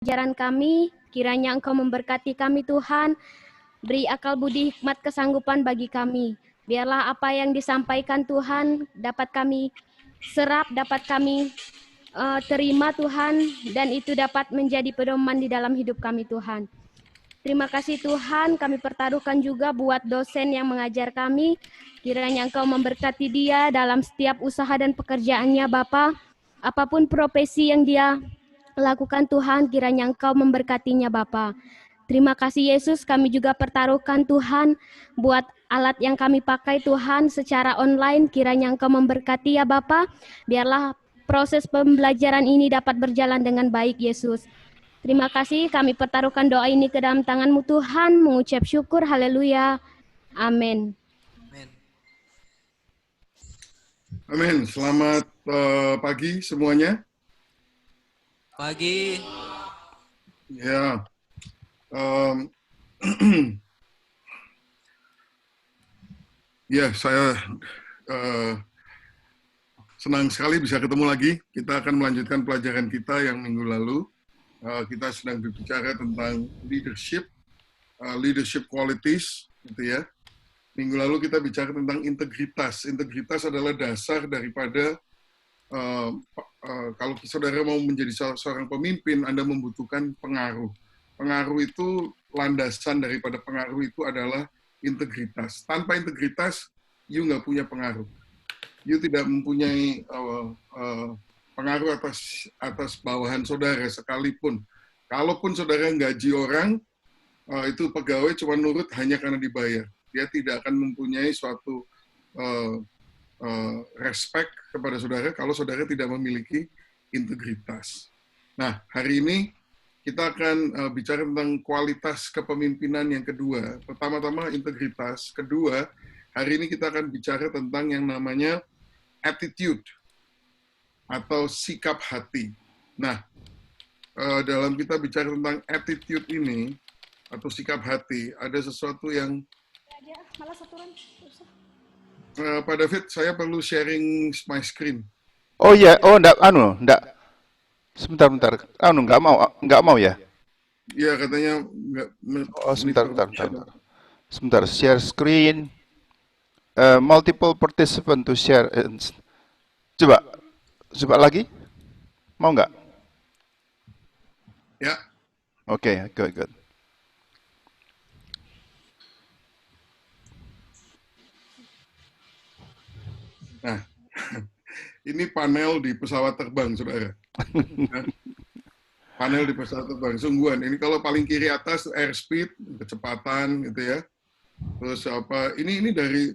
pembelajaran kami. Kiranya Engkau memberkati kami Tuhan. Beri akal budi hikmat kesanggupan bagi kami. Biarlah apa yang disampaikan Tuhan dapat kami serap, dapat kami terima Tuhan, dan itu dapat menjadi pedoman di dalam hidup kami Tuhan. Terima kasih Tuhan, kami pertaruhkan juga buat dosen yang mengajar kami. Kiranya Engkau memberkati dia dalam setiap usaha dan pekerjaannya Bapa. Apapun profesi yang dia lakukan Tuhan, kiranya Engkau memberkatinya Bapa. Terima kasih Yesus, kami juga pertaruhkan Tuhan buat alat yang kami pakai Tuhan secara online, kiranya Engkau memberkati ya Bapa. Biarlah proses pembelajaran ini dapat berjalan dengan baik Yesus. Terima kasih, kami pertaruhkan doa ini ke dalam tangan-Mu Tuhan, mengucap syukur, haleluya, amin. Amin. Selamat pagi semuanya. Pagi. Ya. Ya, saya senang sekali bisa ketemu lagi. Kita akan melanjutkan pelajaran kita yang minggu lalu. Kita sedang berbicara tentang leadership, leadership qualities, gitu ya. Minggu lalu kita bicara tentang integritas. Integritas adalah dasar daripada kalau saudara mau menjadi seorang pemimpin, Anda membutuhkan pengaruh. Pengaruh itu, landasan daripada pengaruh itu adalah integritas. Tanpa integritas, you nggak punya pengaruh. You tidak mempunyai pengaruh atas bawahan saudara sekalipun. Kalaupun saudara gaji orang, itu pegawai cuma nurut hanya karena dibayar. Dia tidak akan mempunyai suatu respect kepada saudara kalau saudara tidak memiliki integritas. Nah, hari ini kita akan bicara tentang kualitas kepemimpinan yang kedua. Pertama-tama integritas. Kedua, hari ini kita akan bicara tentang yang namanya attitude atau sikap hati. Nah, dalam kita bicara tentang attitude ini atau sikap hati, ada sesuatu yang Pak David, saya perlu sharing my screen. Oh iya, enggak. Sebentar. Enggak mau ya? Iya, katanya enggak. Oh, sebentar. Share screen. Multiple participant to share. Coba lagi. Mau nggak? Ya. Oke, good. Nah, ini panel di pesawat terbang, saudara. Panel di pesawat terbang, sungguhan. Ini kalau paling kiri atas airspeed, kecepatan, gitu ya. Terus apa? Ini dari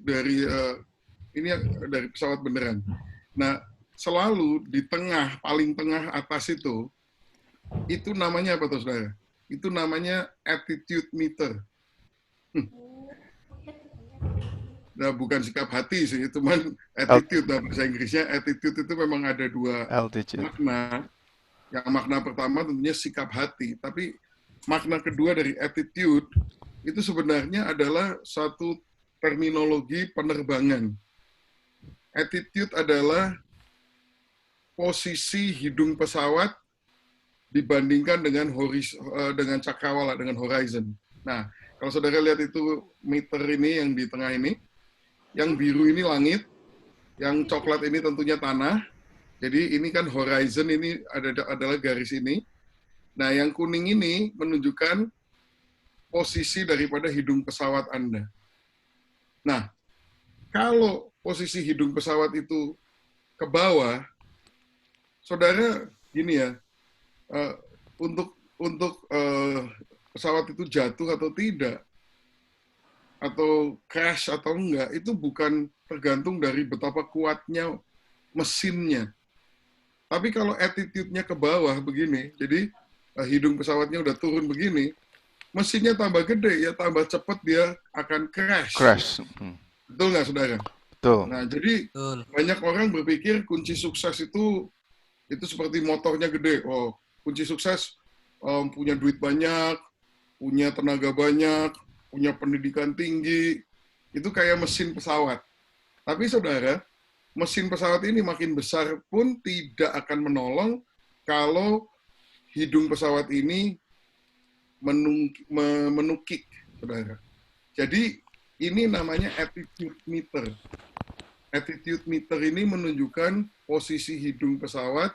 pesawat beneran. Nah, selalu di tengah, paling tengah atas itu namanya apa tuh, saudara? Itu namanya attitude meter. Nah, bukan sikap hati sih, itu cuman attitude. Nah, bahasa Inggrisnya attitude itu memang ada dua makna. Yang makna pertama tentunya sikap hati, tapi makna kedua dari attitude itu sebenarnya adalah satu terminologi penerbangan. Attitude adalah posisi hidung pesawat dibandingkan dengan cakrawala, dengan horizon. Nah, kalau saudara lihat itu meter ini yang di tengah ini, yang biru ini langit, yang coklat ini tentunya tanah. Jadi ini kan horizon, ini adalah garis ini. Nah, yang kuning ini menunjukkan posisi daripada hidung pesawat Anda. Nah, kalau posisi hidung pesawat itu ke bawah, saudara gini ya, untuk pesawat itu jatuh atau tidak, atau crash atau enggak, itu bukan tergantung dari betapa kuatnya mesinnya. Tapi kalau attitude-nya ke bawah begini, jadi hidung pesawatnya udah turun begini, mesinnya tambah gede, ya tambah cepat dia akan crash. Betul nggak, saudara? Betul. Nah, jadi banyak orang berpikir kunci sukses itu seperti motornya gede. Oh, kunci sukses punya duit banyak, punya tenaga banyak, punya pendidikan tinggi, itu kayak mesin pesawat. Tapi saudara, mesin pesawat ini makin besar pun tidak akan menolong kalau hidung pesawat ini menukik, saudara. Jadi ini namanya attitude meter. Attitude meter ini menunjukkan posisi hidung pesawat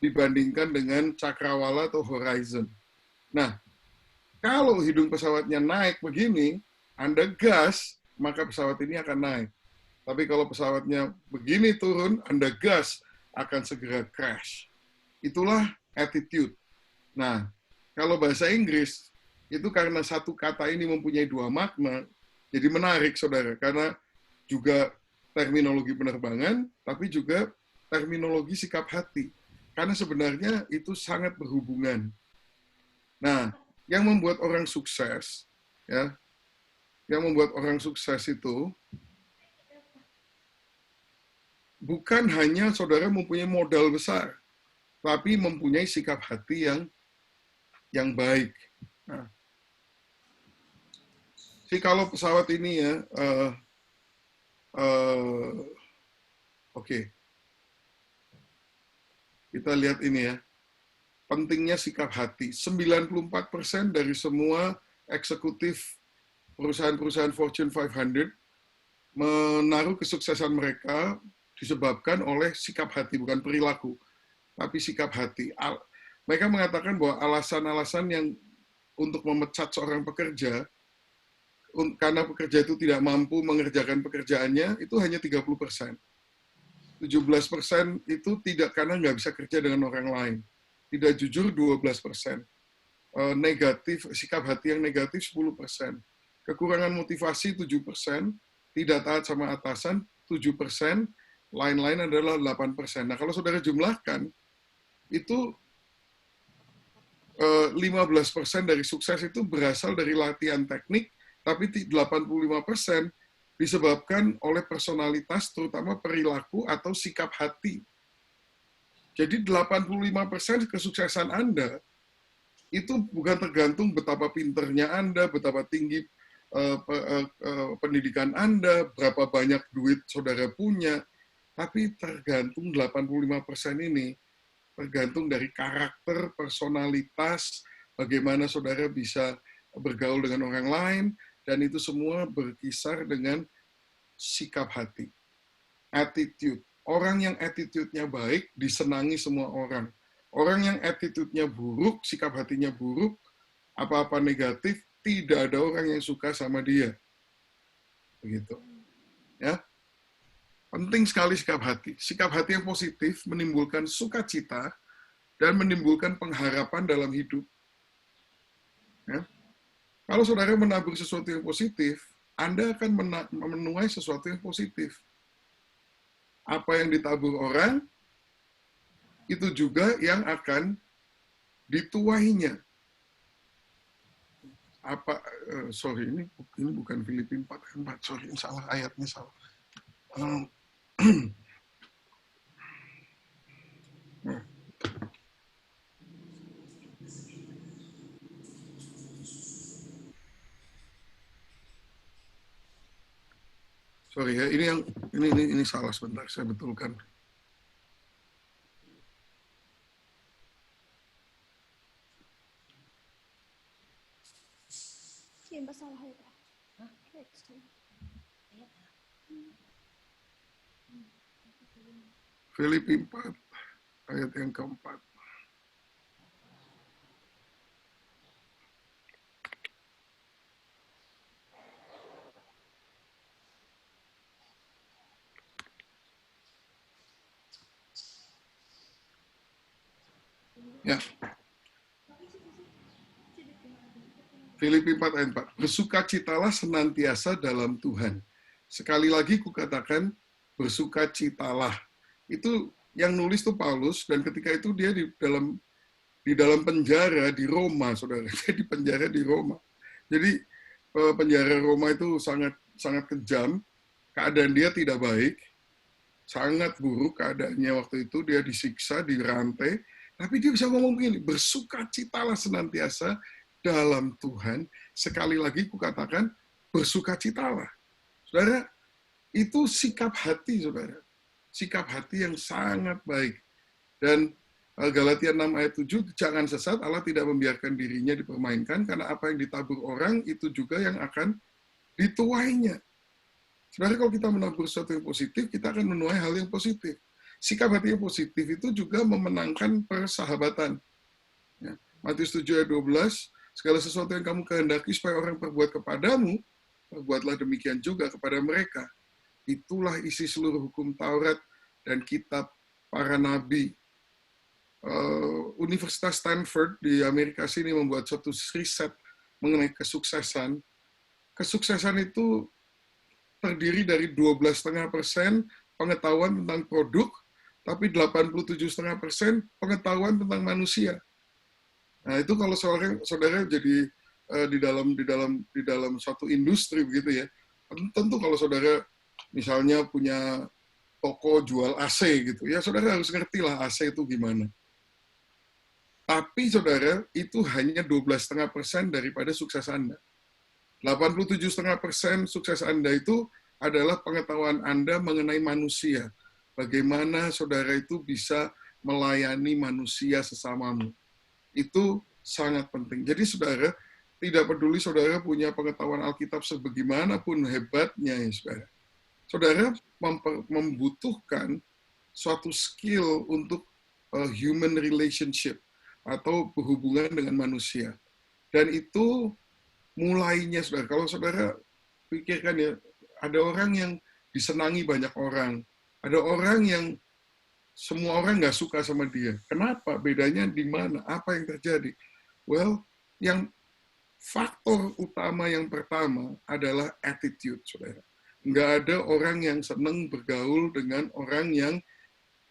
dibandingkan dengan cakrawala atau horizon. Nah, kalau hidung pesawatnya naik begini, Anda gas, maka pesawat ini akan naik. Tapi kalau pesawatnya begini turun, Anda gas, akan segera crash. Itulah attitude. Nah, kalau bahasa Inggris, itu karena satu kata ini mempunyai dua makna, jadi menarik, saudara, karena juga terminologi penerbangan, tapi juga terminologi sikap hati. Karena sebenarnya itu sangat berhubungan. Nah, yang membuat orang sukses, ya, yang membuat orang sukses itu bukan hanya saudara mempunyai modal besar, tapi mempunyai sikap hati yang baik. Nah, jadi kalau pesawat ini ya, oke. Kita lihat ini ya, pentingnya sikap hati. 94% dari semua eksekutif perusahaan-perusahaan Fortune 500 menaruh kesuksesan mereka disebabkan oleh sikap hati, bukan perilaku, tapi sikap hati. Mereka mengatakan bahwa alasan-alasan yang untuk memecat seorang pekerja, karena pekerja itu tidak mampu mengerjakan pekerjaannya, itu hanya 30%. 17% itu tidak karena nggak bisa kerja dengan orang lain. Tidak jujur 12%. Negatif, sikap hati yang negatif 10%. Kekurangan motivasi 7%. Tidak taat sama atasan 7%. Lain-lain adalah 8%. Nah, kalau saudara jumlahkan, itu 15% dari sukses itu berasal dari latihan teknik, tapi 85% disebabkan oleh personalitas, terutama perilaku atau sikap hati. Jadi 85% kesuksesan Anda itu bukan tergantung betapa pinternya Anda, betapa tinggi pendidikan Anda, berapa banyak duit saudara punya, tapi tergantung 85% ini, tergantung dari karakter, personalitas, bagaimana saudara bisa bergaul dengan orang lain, dan itu semua berkisar dengan sikap hati, attitude. Orang yang attitude-nya baik, disenangi semua orang. Orang yang attitude-nya buruk, sikap hatinya buruk, apa-apa negatif, tidak ada orang yang suka sama dia. Begitu. Ya. Penting sekali sikap hati. Sikap hati yang positif menimbulkan sukacita dan menimbulkan pengharapan dalam hidup. Ya. Kalau saudara menabur sesuatu yang positif, Anda akan menuai sesuatu yang positif. Apa yang ditabur orang, itu juga yang akan dituainya. Sorry, ini bukan Filipi 4, sorry, ini salah ayatnya, salah. Sorry ya, ini salah sebentar, saya betulkan. Filipi 4, ayat yang keempat. Ya. Filipi 4 ayat 4. Bersukacitalah senantiasa dalam Tuhan. Sekali lagi kukatakan, bersukacitalah. Itu yang nulis tuh Paulus, dan ketika itu dia di dalam penjara di Roma, saudara. Dia di penjara di Roma. Jadi penjara Roma itu sangat sangat kejam. Keadaan dia tidak baik. Sangat buruk keadaannya waktu itu. Dia disiksa, dirantai. Tapi dia bisa ngomong begini, bersukacitalah senantiasa dalam Tuhan. Sekali lagi kukatakan, bersukacitalah. Saudara, itu sikap hati, saudara. Sikap hati yang sangat baik. Dan Galatia 6 ayat 7, jangan sesat, Allah tidak membiarkan dirinya dipermainkan, karena apa yang ditabur orang, itu juga yang akan dituainya. Sebenarnya kalau kita menabur sesuatu yang positif, kita akan menuai hal yang positif. Sikap hati yang positif itu juga memenangkan persahabatan. Ya. Matius 7 ayat 12, segala sesuatu yang kamu kehendaki supaya orang perbuat kepadamu, perbuatlah demikian juga kepada mereka. Itulah isi seluruh hukum Taurat dan kitab para nabi. Universitas Stanford di Amerika sini membuat suatu riset mengenai kesuksesan. Kesuksesan itu terdiri dari 12,5% pengetahuan tentang produk, tapi 87,5% pengetahuan tentang manusia. Nah, itu kalau saudara jadi di dalam suatu industri begitu ya. Tentu kalau saudara misalnya punya toko jual AC gitu ya, saudara harus ngerti lah AC itu gimana. Tapi saudara, itu hanya 12,5% daripada sukses Anda. 87,5% sukses Anda itu adalah pengetahuan Anda mengenai manusia. Bagaimana saudara itu bisa melayani manusia sesamamu. Itu sangat penting. Jadi saudara, tidak peduli saudara punya pengetahuan Alkitab sebagaimanapun hebatnya ya saudara. Saudara membutuhkan suatu skill untuk human relationship atau berhubungan dengan manusia. Dan itu mulainya, saudara. Kalau saudara pikirkan ya, ada orang yang disenangi banyak orang. Ada orang yang semua orang nggak suka sama dia. Kenapa? Bedanya di mana? Apa yang terjadi? Well, yang faktor utama yang pertama adalah attitude, saudara. Nggak ada orang yang senang bergaul dengan orang yang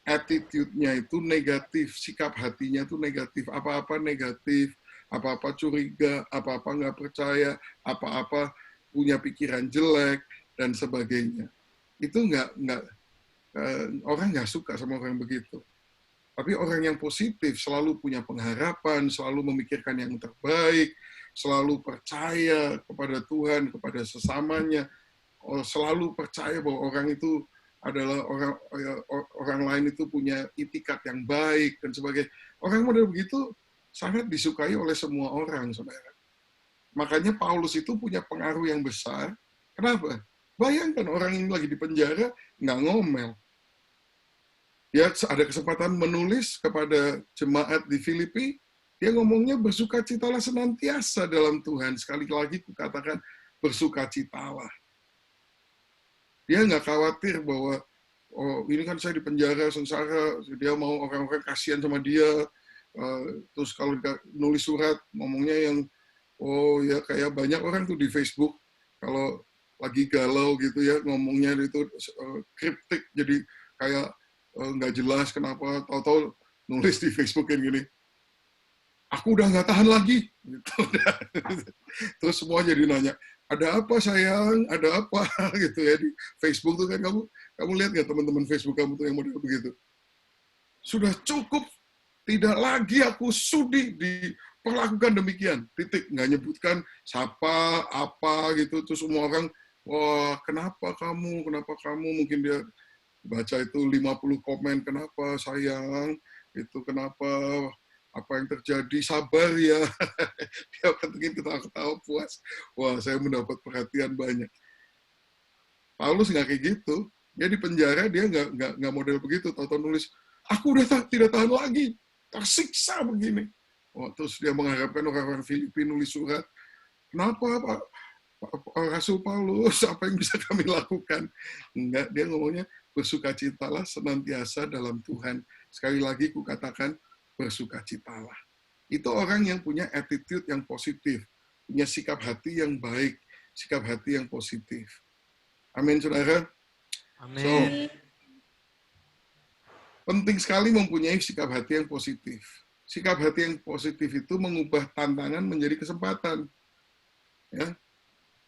attitude-nya itu negatif, sikap hatinya itu negatif, apa-apa negatif, apa-apa curiga, apa-apa nggak percaya, apa-apa punya pikiran jelek, dan sebagainya. Itu orang nggak suka sama orang begitu. Tapi orang yang positif selalu punya pengharapan, selalu memikirkan yang terbaik, selalu percaya kepada Tuhan, kepada sesamanya, selalu percaya bahwa orang itu adalah orang lain itu punya itikat yang baik dan sebagainya. Orang model begitu sangat disukai oleh semua orang, saudara. Makanya Paulus itu punya pengaruh yang besar. Kenapa? Bayangkan orang ini lagi di penjara, nggak ngomel. Dia ada kesempatan menulis kepada jemaat di Filipi, dia ngomongnya bersukacitalah senantiasa dalam Tuhan. Sekali lagi kukatakan bersukacitalah. Dia nggak khawatir bahwa ini kan saya di penjara, sengsara, dia mau orang-orang kasihan sama dia, terus kalau nulis surat ngomongnya yang ya kayak banyak orang tuh di Facebook kalau lagi galau gitu ya ngomongnya itu kriptik, jadi kayak nggak jelas kenapa, tahu-tahu nulis di Facebook yang gini, aku udah nggak tahan lagi, gitu. Terus semua jadi nanya, ada apa sayang, ada apa gitu ya di Facebook tuh kan kamu lihat nggak teman-teman Facebook kamu tuh yang model begitu. Sudah cukup, tidak lagi aku sudi diperlakukan demikian. Titik, nggak nyebutkan siapa apa gitu, terus semua orang, wah kenapa kamu, mungkin dia baca itu 50 komen, kenapa sayang, itu kenapa, apa yang terjadi, sabar ya. Dia pentingin ketawa-ketawa puas. Wah, saya mendapat perhatian banyak. Paulus nggak kayak gitu. Dia di penjara, dia nggak model begitu. Tahu-tahu nulis, aku udah tidak tahan lagi, tersiksa begini. Oh, terus dia mengharapkan orang-orang Filipina nulis surat. Kenapa Pak Rasul Paulus, apa yang bisa kami lakukan? Enggak, dia ngomongnya bersukacitalah senantiasa dalam Tuhan. Sekali lagi kukatakan, bersukacitalah. Itu orang yang punya attitude yang positif, punya sikap hati yang baik, sikap hati yang positif. Amin, saudara. Amin. So, penting sekali mempunyai sikap hati yang positif. Sikap hati yang positif itu mengubah tantangan menjadi kesempatan. Ya.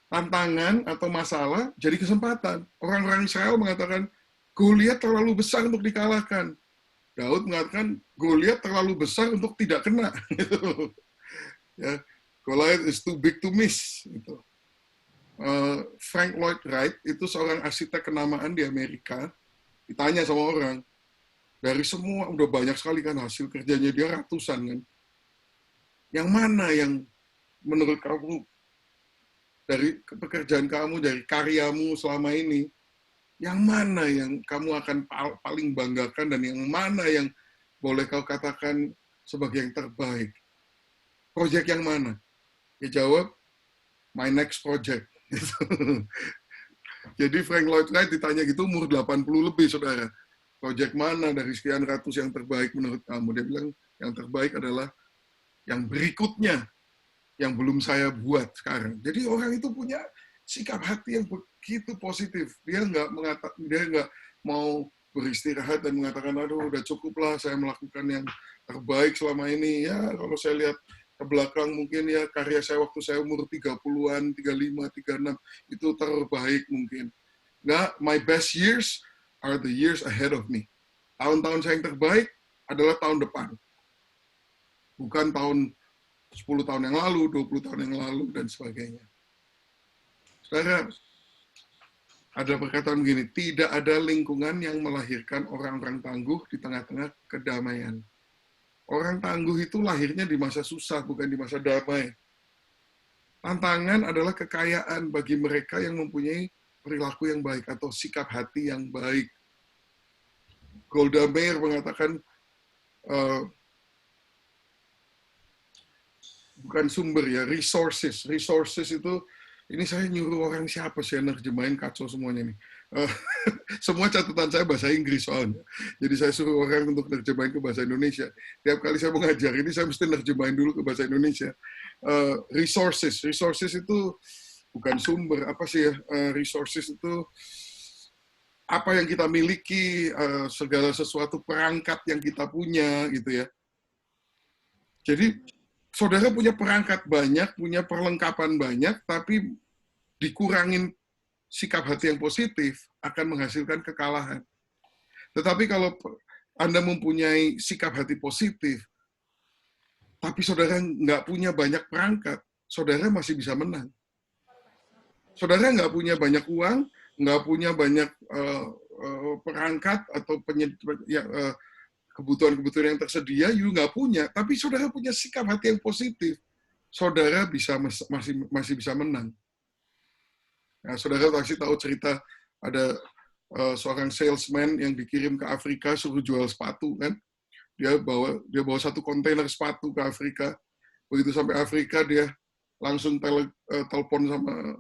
Tantangan atau masalah jadi kesempatan. Orang-orang Israel mengatakan, Goliat terlalu besar untuk dikalahkan. Daud mengatakan Goliat terlalu besar untuk tidak kena. Ya, Goliath is too big to miss. Gitu. Frank Lloyd Wright itu seorang arsitek kenamaan di Amerika. Ditanya sama orang, Dari semua, udah banyak sekali kan hasil kerjanya dia ratusan kan. Yang mana yang menurut kamu dari pekerjaan kamu, dari karyamu selama ini, yang mana yang kamu akan paling banggakan dan yang mana yang boleh kau katakan sebagai yang terbaik? Project yang mana? Dia jawab, my next project. Jadi Frank Lloyd Wright ditanya gitu umur 80 lebih, saudara. Project mana dari sekian ratus yang terbaik menurut kamu? Dia bilang, yang terbaik adalah yang berikutnya, yang belum saya buat sekarang. Jadi orang itu punya sikap hati yang begitu positif. Dia nggak mau beristirahat dan mengatakan, aduh udah cukuplah saya melakukan yang terbaik selama ini. Ya kalau saya lihat ke belakang mungkin ya karya saya waktu saya umur 30-an, 35, 36 itu terbaik mungkin. Nggak, my best years are the years ahead of me. Tahun-tahun saya yang terbaik adalah tahun depan. Bukan tahun 10 tahun yang lalu, 20 tahun yang lalu, dan sebagainya. Saudara, ada perkataan begini, tidak ada lingkungan yang melahirkan orang-orang tangguh di tengah-tengah kedamaian. Orang tangguh itu lahirnya di masa susah, bukan di masa damai. Tantangan adalah kekayaan bagi mereka yang mempunyai perilaku yang baik atau sikap hati yang baik. Golda Meir mengatakan, bukan sumber ya, resources. Resources itu, ini saya nyuruh orang siapa sih yang nerjemahin, kacau semuanya nih. Semua catatan saya bahasa Inggris soalnya. Jadi saya suruh orang untuk nerjemahin ke bahasa Indonesia. Tiap kali saya mengajar ini, saya mesti nerjemahin dulu ke bahasa Indonesia. Resources. Resources itu bukan sumber, apa sih ya? Resources itu apa yang kita miliki, segala sesuatu perangkat yang kita punya, gitu ya. Jadi, saudara punya perangkat banyak, punya perlengkapan banyak, tapi dikurangin sikap hati yang positif akan menghasilkan kekalahan. Tetapi kalau Anda mempunyai sikap hati positif, tapi saudara nggak punya banyak perangkat, saudara masih bisa menang. Saudara nggak punya banyak uang, nggak punya banyak perangkat atau kebutuhan-kebutuhan yang tersedia, you nggak punya, tapi saudara punya sikap hati yang positif, saudara masih bisa menang. Nah, saudara pasti tahu cerita ada seorang salesman yang dikirim ke Afrika suruh jual sepatu kan, dia bawa satu kontainer sepatu ke Afrika, begitu sampai Afrika dia langsung telepon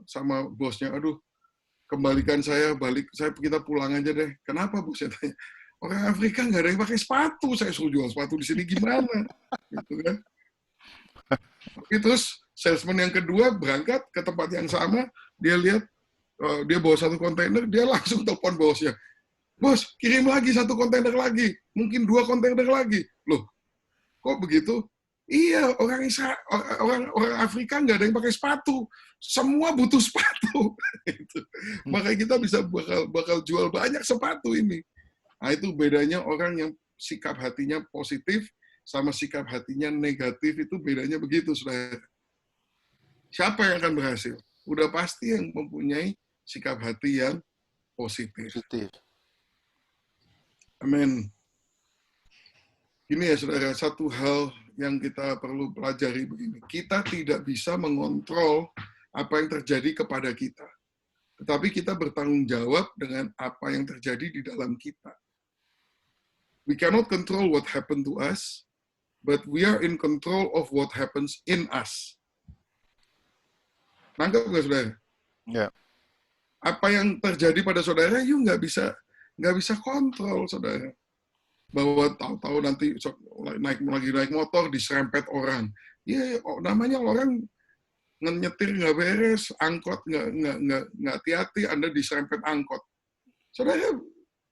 sama bosnya, aduh kembalikan saya, kita pulang aja deh. Kenapa bosnya tanya? Orang Afrika nggak ada yang pakai sepatu, saya suruh jual sepatu di sini gimana? Gitu kan. Tapi terus salesman yang kedua berangkat ke tempat yang sama, dia lihat dia bawa satu kontainer, dia langsung telepon bosnya. Bos, kirim lagi satu kontainer lagi, mungkin 2 kontainer lagi. Loh, kok begitu? Iya, orang Afrika nggak ada yang pakai sepatu, semua butuh sepatu. Makanya kita bisa bakal jual banyak sepatu ini. Nah, itu bedanya orang yang sikap hatinya positif sama sikap hatinya negatif, itu bedanya begitu, saudara. Siapa yang akan berhasil? Udah pasti yang mempunyai sikap hati yang positif. Amin. Ini ya, saudara, satu hal yang kita perlu pelajari begini. Kita tidak bisa mengontrol apa yang terjadi kepada kita. Tetapi kita bertanggung jawab dengan apa yang terjadi di dalam kita. We cannot control what happened to us, but we are in control of what happens in us. Nangkep nggak, saudara? Ya. Apa yang terjadi pada saudara, you nggak bisa kontrol, saudara. Bahwa tahu-tahu nanti lagi naik motor diserempet orang. Ya, namanya orang nyetir nggak beres, angkot nggak hati-hati, Anda diserempet angkot. Saudara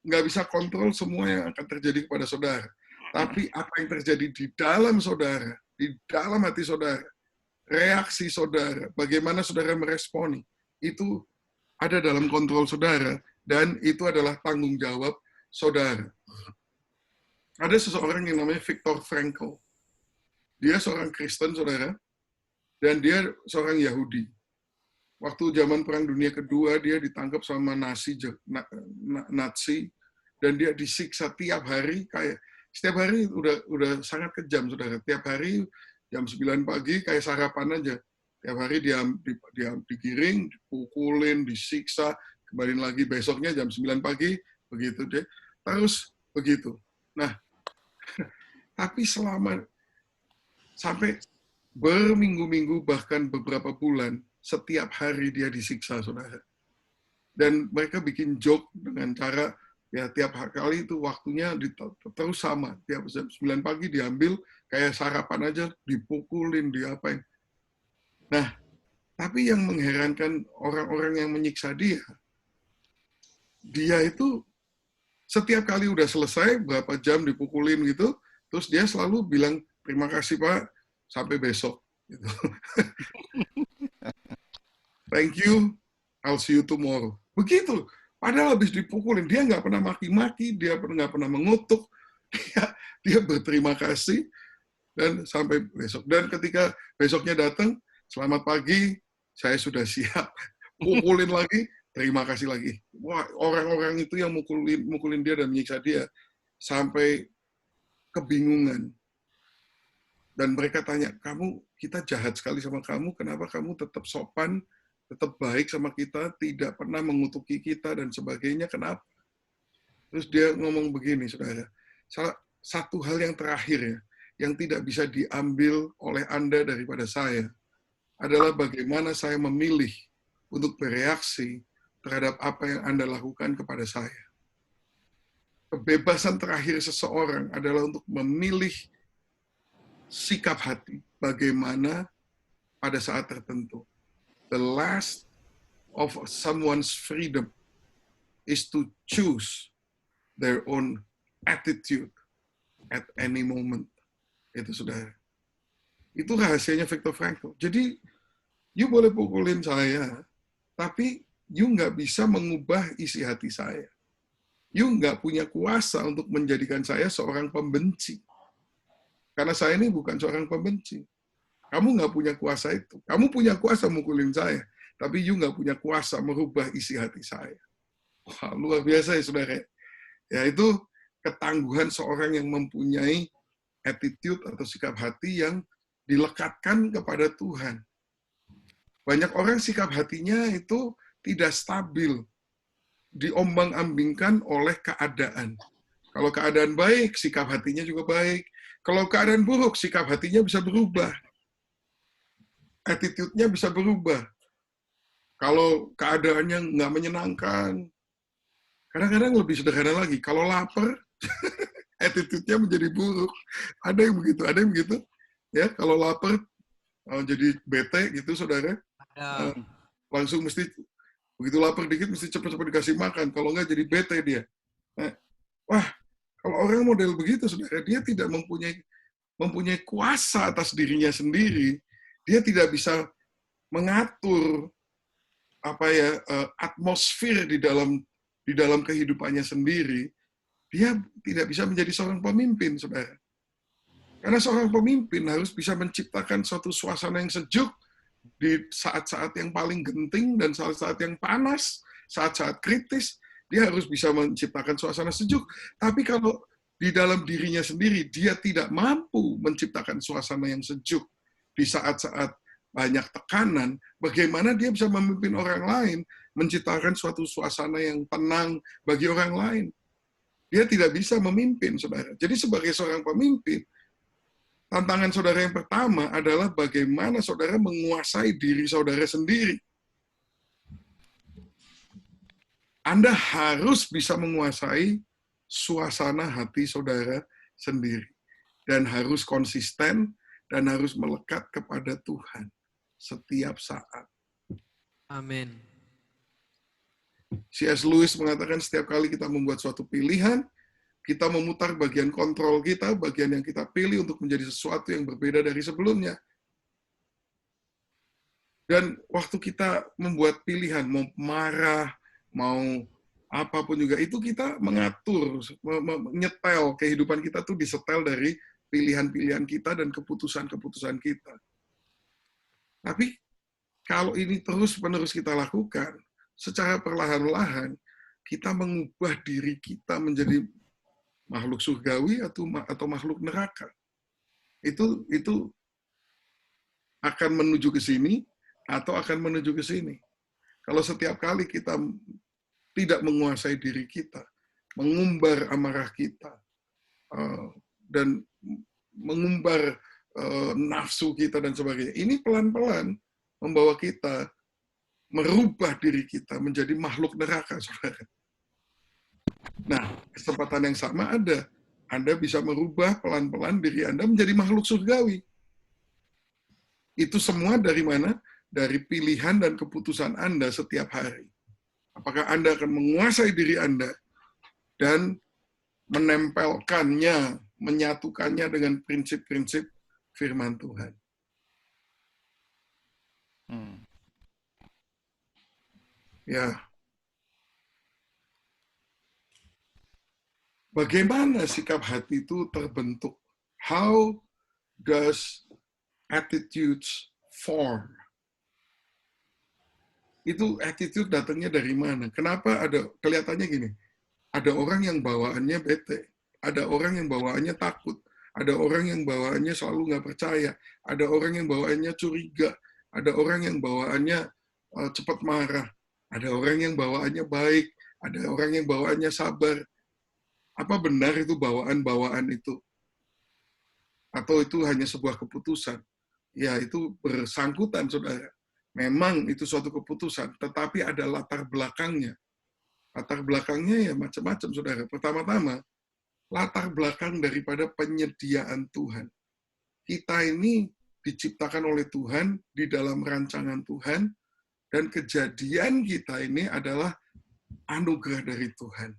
nggak bisa kontrol semua yang akan terjadi kepada saudara. Tapi apa yang terjadi di dalam saudara, di dalam hati saudara, reaksi saudara, bagaimana saudara meresponi, itu ada dalam kontrol saudara, dan itu adalah tanggung jawab saudara. Ada seseorang yang namanya Viktor Frankl. Dia seorang Kristen, saudara, dan dia seorang Yahudi. Waktu zaman Perang Dunia Kedua, dia ditangkap sama Nazi, dan dia disiksa tiap hari, kayak setiap hari udah sangat kejam, saudara. Tiap hari jam 9 pagi kayak sarapan aja. Tiap hari dia digiring, dipukulin, disiksa, kembali lagi besoknya jam 9 pagi, begitu deh. Terus begitu. Nah, tapi sampai berminggu-minggu, bahkan beberapa bulan, setiap hari dia disiksa, saudara. Dan mereka bikin joke dengan cara, ya tiap kali itu waktunya terus sama. Tiap jam 9 pagi diambil, kayak sarapan aja, dipukulin, diapain. Nah, tapi yang mengherankan orang-orang yang menyiksa dia itu setiap kali udah selesai, berapa jam dipukulin gitu, terus dia selalu bilang, terima kasih Pak, sampai besok. Gitu. Thank you, I'll see you tomorrow. Begitu. Padahal habis dipukulin, dia nggak pernah maki-maki, dia nggak pernah mengutuk, dia berterima kasih, dan sampai besok. Dan ketika besoknya datang, selamat pagi, saya sudah siap. Pukulin lagi, terima kasih lagi. Wah, orang-orang itu yang mukulin dia dan menyiksa dia, sampai kebingungan. Dan mereka tanya, kita jahat sekali sama kamu, kenapa kamu tetap sopan, tetap baik sama kita, tidak pernah mengutuki kita, dan sebagainya, kenapa? Terus dia ngomong begini, saudara, satu hal yang terakhir ya, yang tidak bisa diambil oleh Anda daripada saya, adalah bagaimana saya memilih untuk bereaksi terhadap apa yang Anda lakukan kepada saya. Kebebasan terakhir seseorang adalah untuk memilih sikap hati, bagaimana pada saat tertentu. The last of someone's freedom is to choose their own attitude at any moment. Itu saudara. Itu rahasianya Viktor Frankl. Jadi, you boleh pukulin saya, tapi you nggak bisa mengubah isi hati saya. You nggak punya kuasa untuk menjadikan saya seorang pembenci. Karena saya ini bukan seorang pembenci. Kamu nggak punya kuasa itu. Kamu punya kuasa mukulin saya, tapi you nggak punya kuasa merubah isi hati saya. Wah, luar biasa ya, saudara. Ya, itu ketangguhan seorang yang mempunyai attitude atau sikap hati yang dilekatkan kepada Tuhan. Banyak orang sikap hatinya itu tidak stabil, diombang-ambingkan oleh keadaan. Kalau keadaan baik, sikap hatinya juga baik. Kalau keadaan buruk, sikap hatinya bisa berubah. Attitude-nya bisa berubah. Kalau keadaannya nggak menyenangkan, kadang-kadang lebih sederhana lagi. Kalau lapar, attitude-nya menjadi buruk. Ada yang begitu. Ya, kalau lapar, jadi bete gitu, saudara. Langsung mesti, begitu lapar dikit, mesti cepat-cepat dikasih makan. Kalau nggak, jadi bete dia. Nah, wah, kalau orang model begitu, saudara, dia tidak mempunyai kuasa atas dirinya sendiri. Dia tidak bisa mengatur atmosfer di dalam kehidupannya sendiri. Dia tidak bisa menjadi seorang pemimpin, saudara. Karena seorang pemimpin harus bisa menciptakan suatu suasana yang sejuk di saat-saat yang paling genting dan saat-saat yang panas, saat-saat kritis. Dia harus bisa menciptakan suasana sejuk. Tapi kalau di dalam dirinya sendiri, dia tidak mampu menciptakan suasana yang sejuk di saat-saat banyak tekanan, bagaimana dia bisa memimpin orang lain, menciptakan suatu suasana yang tenang bagi orang lain. Dia tidak bisa memimpin, saudara. Jadi sebagai seorang pemimpin, tantangan saudara yang pertama adalah bagaimana saudara menguasai diri saudara sendiri. Anda harus bisa menguasai suasana hati saudara sendiri. Dan harus konsisten dan harus melekat kepada Tuhan setiap saat. Amin. C.S. Lewis mengatakan setiap kali kita membuat suatu pilihan, kita memutar bagian kontrol kita, bagian yang kita pilih untuk menjadi sesuatu yang berbeda dari sebelumnya. Dan waktu kita membuat pilihan, mau marah, mau apapun juga, itu kita mengatur, menyetel kehidupan kita tuh disetel dari pilihan-pilihan kita dan keputusan-keputusan kita. Tapi kalau ini terus-menerus kita lakukan, secara perlahan-lahan, kita mengubah diri kita menjadi makhluk surgawi atau makhluk neraka. Itu akan menuju ke sini atau akan menuju ke sini. Kalau setiap kali kita tidak menguasai diri kita, mengumbar amarah kita, dan mengumbar nafsu kita dan sebagainya, ini pelan-pelan membawa kita merubah diri kita menjadi makhluk neraka, saudara. Nah, kesempatan yang sama ada. Anda bisa merubah pelan-pelan diri Anda menjadi makhluk surgawi. Itu semua dari mana? Dari pilihan dan keputusan Anda setiap hari. Apakah Anda akan menguasai diri Anda dan menempelkannya, menyatukannya dengan prinsip-prinsip firman Tuhan. Ya. Bagaimana sikap hati itu terbentuk? How does attitudes form? Itu attitude datangnya dari mana? Kenapa ada kelihatannya gini? Ada orang yang bawaannya bete, ada orang yang bawaannya takut, ada orang yang bawaannya selalu nggak percaya, ada orang yang bawaannya curiga, ada orang yang bawaannya cepat marah, ada orang yang bawaannya baik, ada orang yang bawaannya sabar. Apa benar itu bawaan-bawaan itu? Atau itu hanya sebuah keputusan? Ya, itu bersangkutan, saudara. Memang itu suatu keputusan, tetapi ada latar belakangnya. Latar belakangnya ya macam-macam, saudara. Pertama-tama, latar belakang daripada penyediaan Tuhan. Kita ini diciptakan oleh Tuhan, di dalam rancangan Tuhan, dan kejadian kita ini adalah anugerah dari Tuhan.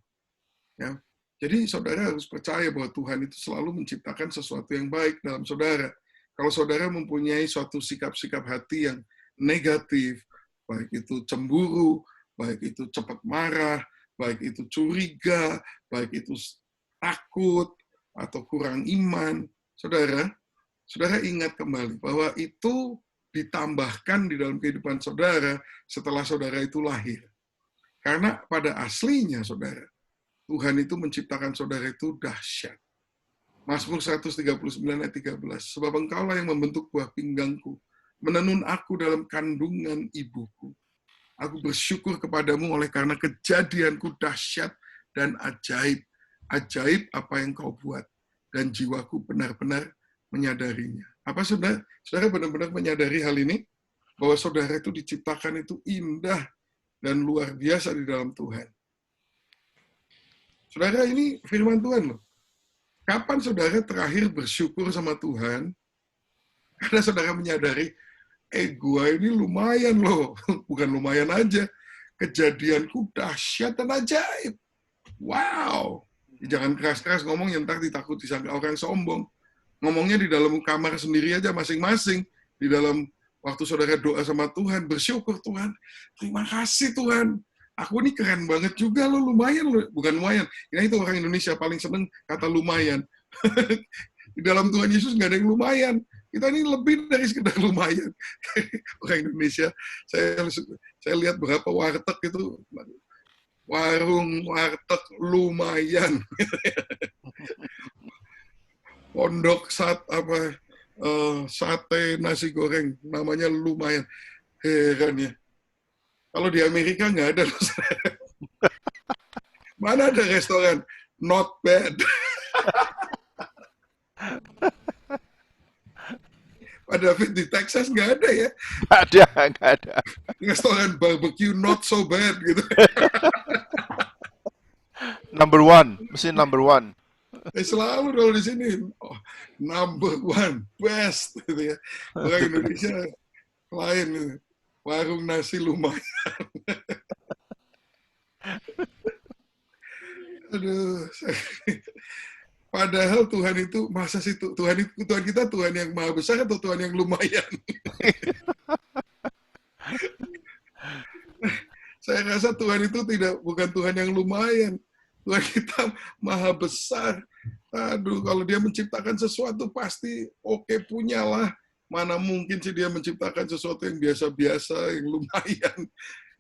Ya. Jadi saudara harus percaya bahwa Tuhan itu selalu menciptakan sesuatu yang baik dalam saudara. Kalau saudara mempunyai suatu sikap-sikap hati yang negatif, baik itu cemburu, baik itu cepat marah, baik itu curiga, baik itu takut, atau kurang iman, saudara ingat kembali bahwa itu ditambahkan di dalam kehidupan saudara setelah saudara itu lahir. Karena pada aslinya, saudara, Tuhan itu menciptakan saudara itu dahsyat. Mazmur 139 ayat 13. Sebab engkaulah yang membentuk buah pinggangku, menenun aku dalam kandungan ibuku. Aku bersyukur kepadamu oleh karena kejadianku dahsyat dan ajaib. Ajaib apa yang kau buat. Dan jiwaku benar-benar menyadarinya. Apa saudara? Saudara benar-benar menyadari hal ini? Bahwa saudara itu diciptakan itu indah dan luar biasa di dalam Tuhan. Saudara, ini firman Tuhan loh. Kapan saudara terakhir bersyukur sama Tuhan? Karena saudara menyadari, gua ini lumayan loh. Bukan lumayan aja. Kejadianku dahsyat dan ajaib. Wow. Jangan keras-keras ngomong, yang ntar ditakut disangka orang sombong. Ngomongnya di dalam kamar sendiri aja masing-masing. Di dalam waktu saudara doa sama Tuhan, bersyukur Tuhan. Terima kasih Tuhan. Aku ini keren banget juga loh, lumayan loh. Bukan lumayan. Ini itu orang Indonesia paling seneng kata lumayan. Di dalam Tuhan Yesus nggak ada yang lumayan. Kita ini lebih dari sekedar lumayan. Orang Indonesia, saya lihat berapa warteg itu, warung warteg lumayan. Pondok sate nasi goreng, namanya lumayan. Heran ya. Kalau di Amerika nggak ada. Mana ada restoran not bad. Pak David, di Texas nggak ada ya? Nggak ada. Restoran barbecue not so bad gitu. Number one, mesti number one. Selalu kalau di sini, number one, best gitu ya. Orang Indonesia lain gitu. Warung nasi lumayan. Aduh. Padahal Tuhan itu, masa sih Tuhan kita Tuhan yang maha besar atau Tuhan yang lumayan? Saya rasa Tuhan itu bukan Tuhan yang lumayan. Tuhan kita maha besar. Aduh, kalau dia menciptakan sesuatu pasti oke punyalah. Mana mungkin sih dia menciptakan sesuatu yang biasa-biasa, yang lumayan.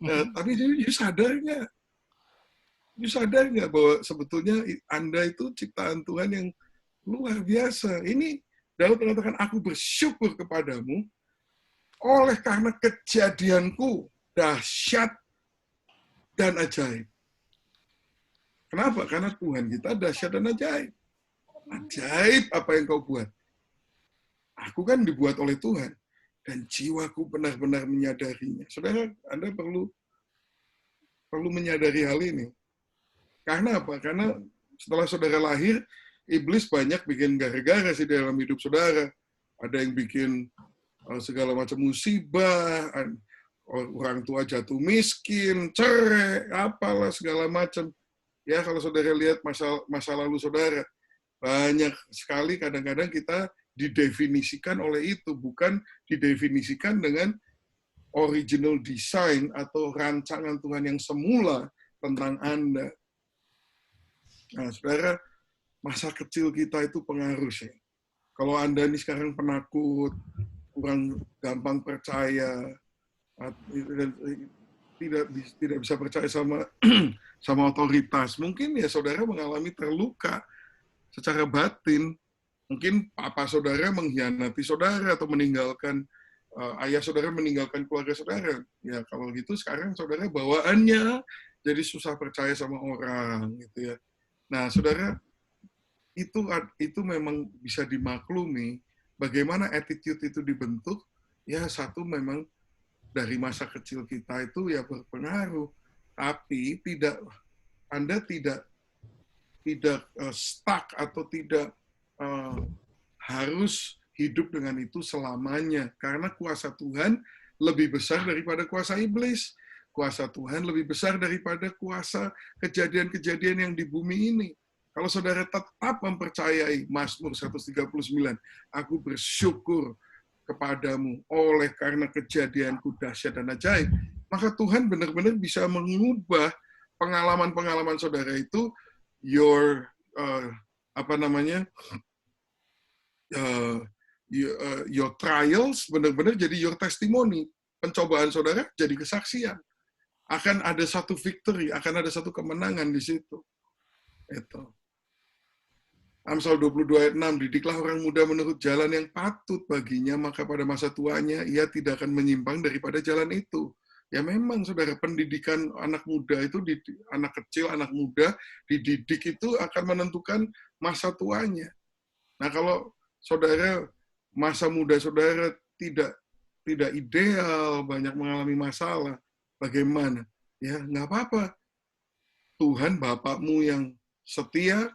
Nah, tapi dia sadar nggak? You sadar nggak bahwa sebetulnya Anda itu ciptaan Tuhan yang luar biasa. Ini Daud mengatakan, aku bersyukur kepadamu oleh karena kejadianku dahsyat dan ajaib. Kenapa? Karena Tuhan kita dahsyat dan ajaib. Ajaib apa yang kau buat. Aku kan dibuat oleh Tuhan. Dan jiwaku benar-benar menyadarinya. Saudara, Anda perlu menyadari hal ini. Karena apa? Karena setelah saudara lahir, iblis banyak bikin gara-gara sih dalam hidup saudara. Ada yang bikin segala macam musibah, orang tua jatuh miskin, cerai, apalah segala macam. Ya, kalau saudara lihat masa lalu saudara, banyak sekali kadang-kadang kita didefinisikan oleh itu, bukan didefinisikan dengan original design atau rancangan Tuhan yang semula tentang Anda. Nah, saudara, masa kecil kita itu pengaruh sih. Kalau Anda ini sekarang penakut, kurang gampang percaya, tidak bisa percaya sama otoritas, mungkin ya saudara mengalami terluka secara batin. Mungkin papa saudara mengkhianati saudara atau meninggalkan ayah saudara meninggalkan keluarga saudara. Ya kalau gitu sekarang saudara bawaannya jadi susah percaya sama orang gitu ya. Nah, saudara, itu memang bisa dimaklumi. Bagaimana attitude itu dibentuk? Ya, satu memang dari masa kecil kita itu ya berpengaruh. Tapi Anda tidak stuck atau tidak harus hidup dengan itu selamanya. Karena kuasa Tuhan lebih besar daripada kuasa iblis. Kuasa Tuhan lebih besar daripada kuasa kejadian-kejadian yang di bumi ini. Kalau saudara tetap mempercayai Mazmur 139, aku bersyukur kepadamu oleh karena kejadianku dahsyat dan ajaib, maka Tuhan benar-benar bisa mengubah pengalaman-pengalaman saudara itu, your your trials benar-benar jadi your testimony. Pencobaan saudara jadi kesaksian. Akan ada satu victory, akan ada satu kemenangan di situ. Itu. Amsal 22 ayat 6, didiklah orang muda menurut jalan yang patut baginya, maka pada masa tuanya ia tidak akan menyimpang daripada jalan itu. Ya memang, saudara, pendidikan anak muda itu, anak kecil, anak muda, dididik itu akan menentukan masa tuanya. Nah, kalau saudara, masa muda saudara tidak ideal, banyak mengalami masalah, bagaimana? Ya, nggak apa-apa. Tuhan Bapakmu yang setia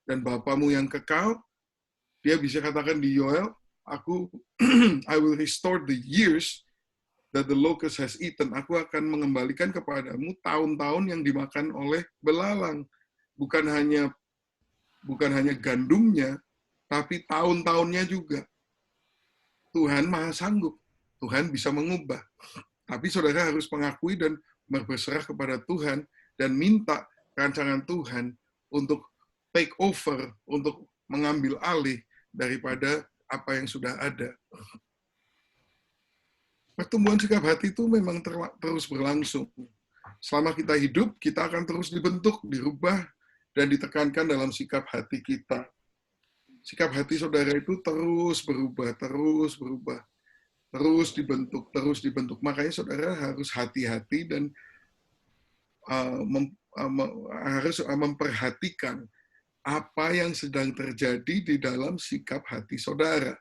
dan Bapakmu yang kekal, dia bisa katakan di Yoel, I will restore the years that the locust has eaten. Aku akan mengembalikan kepadamu tahun-tahun yang dimakan oleh belalang. Bukan hanya gandumnya, tapi tahun-tahunnya juga. Tuhan Maha Sanggup. Tuhan bisa mengubah. Tapi saudara harus mengakui dan berserah kepada Tuhan dan minta rancangan Tuhan untuk take over, untuk mengambil alih daripada apa yang sudah ada. Pertumbuhan sikap hati itu memang terus berlangsung. Selama kita hidup, kita akan terus dibentuk, dirubah, dan ditekankan dalam sikap hati kita. Sikap hati saudara itu terus berubah, terus dibentuk. Makanya saudara harus hati-hati dan harus memperhatikan apa yang sedang terjadi di dalam sikap hati saudara.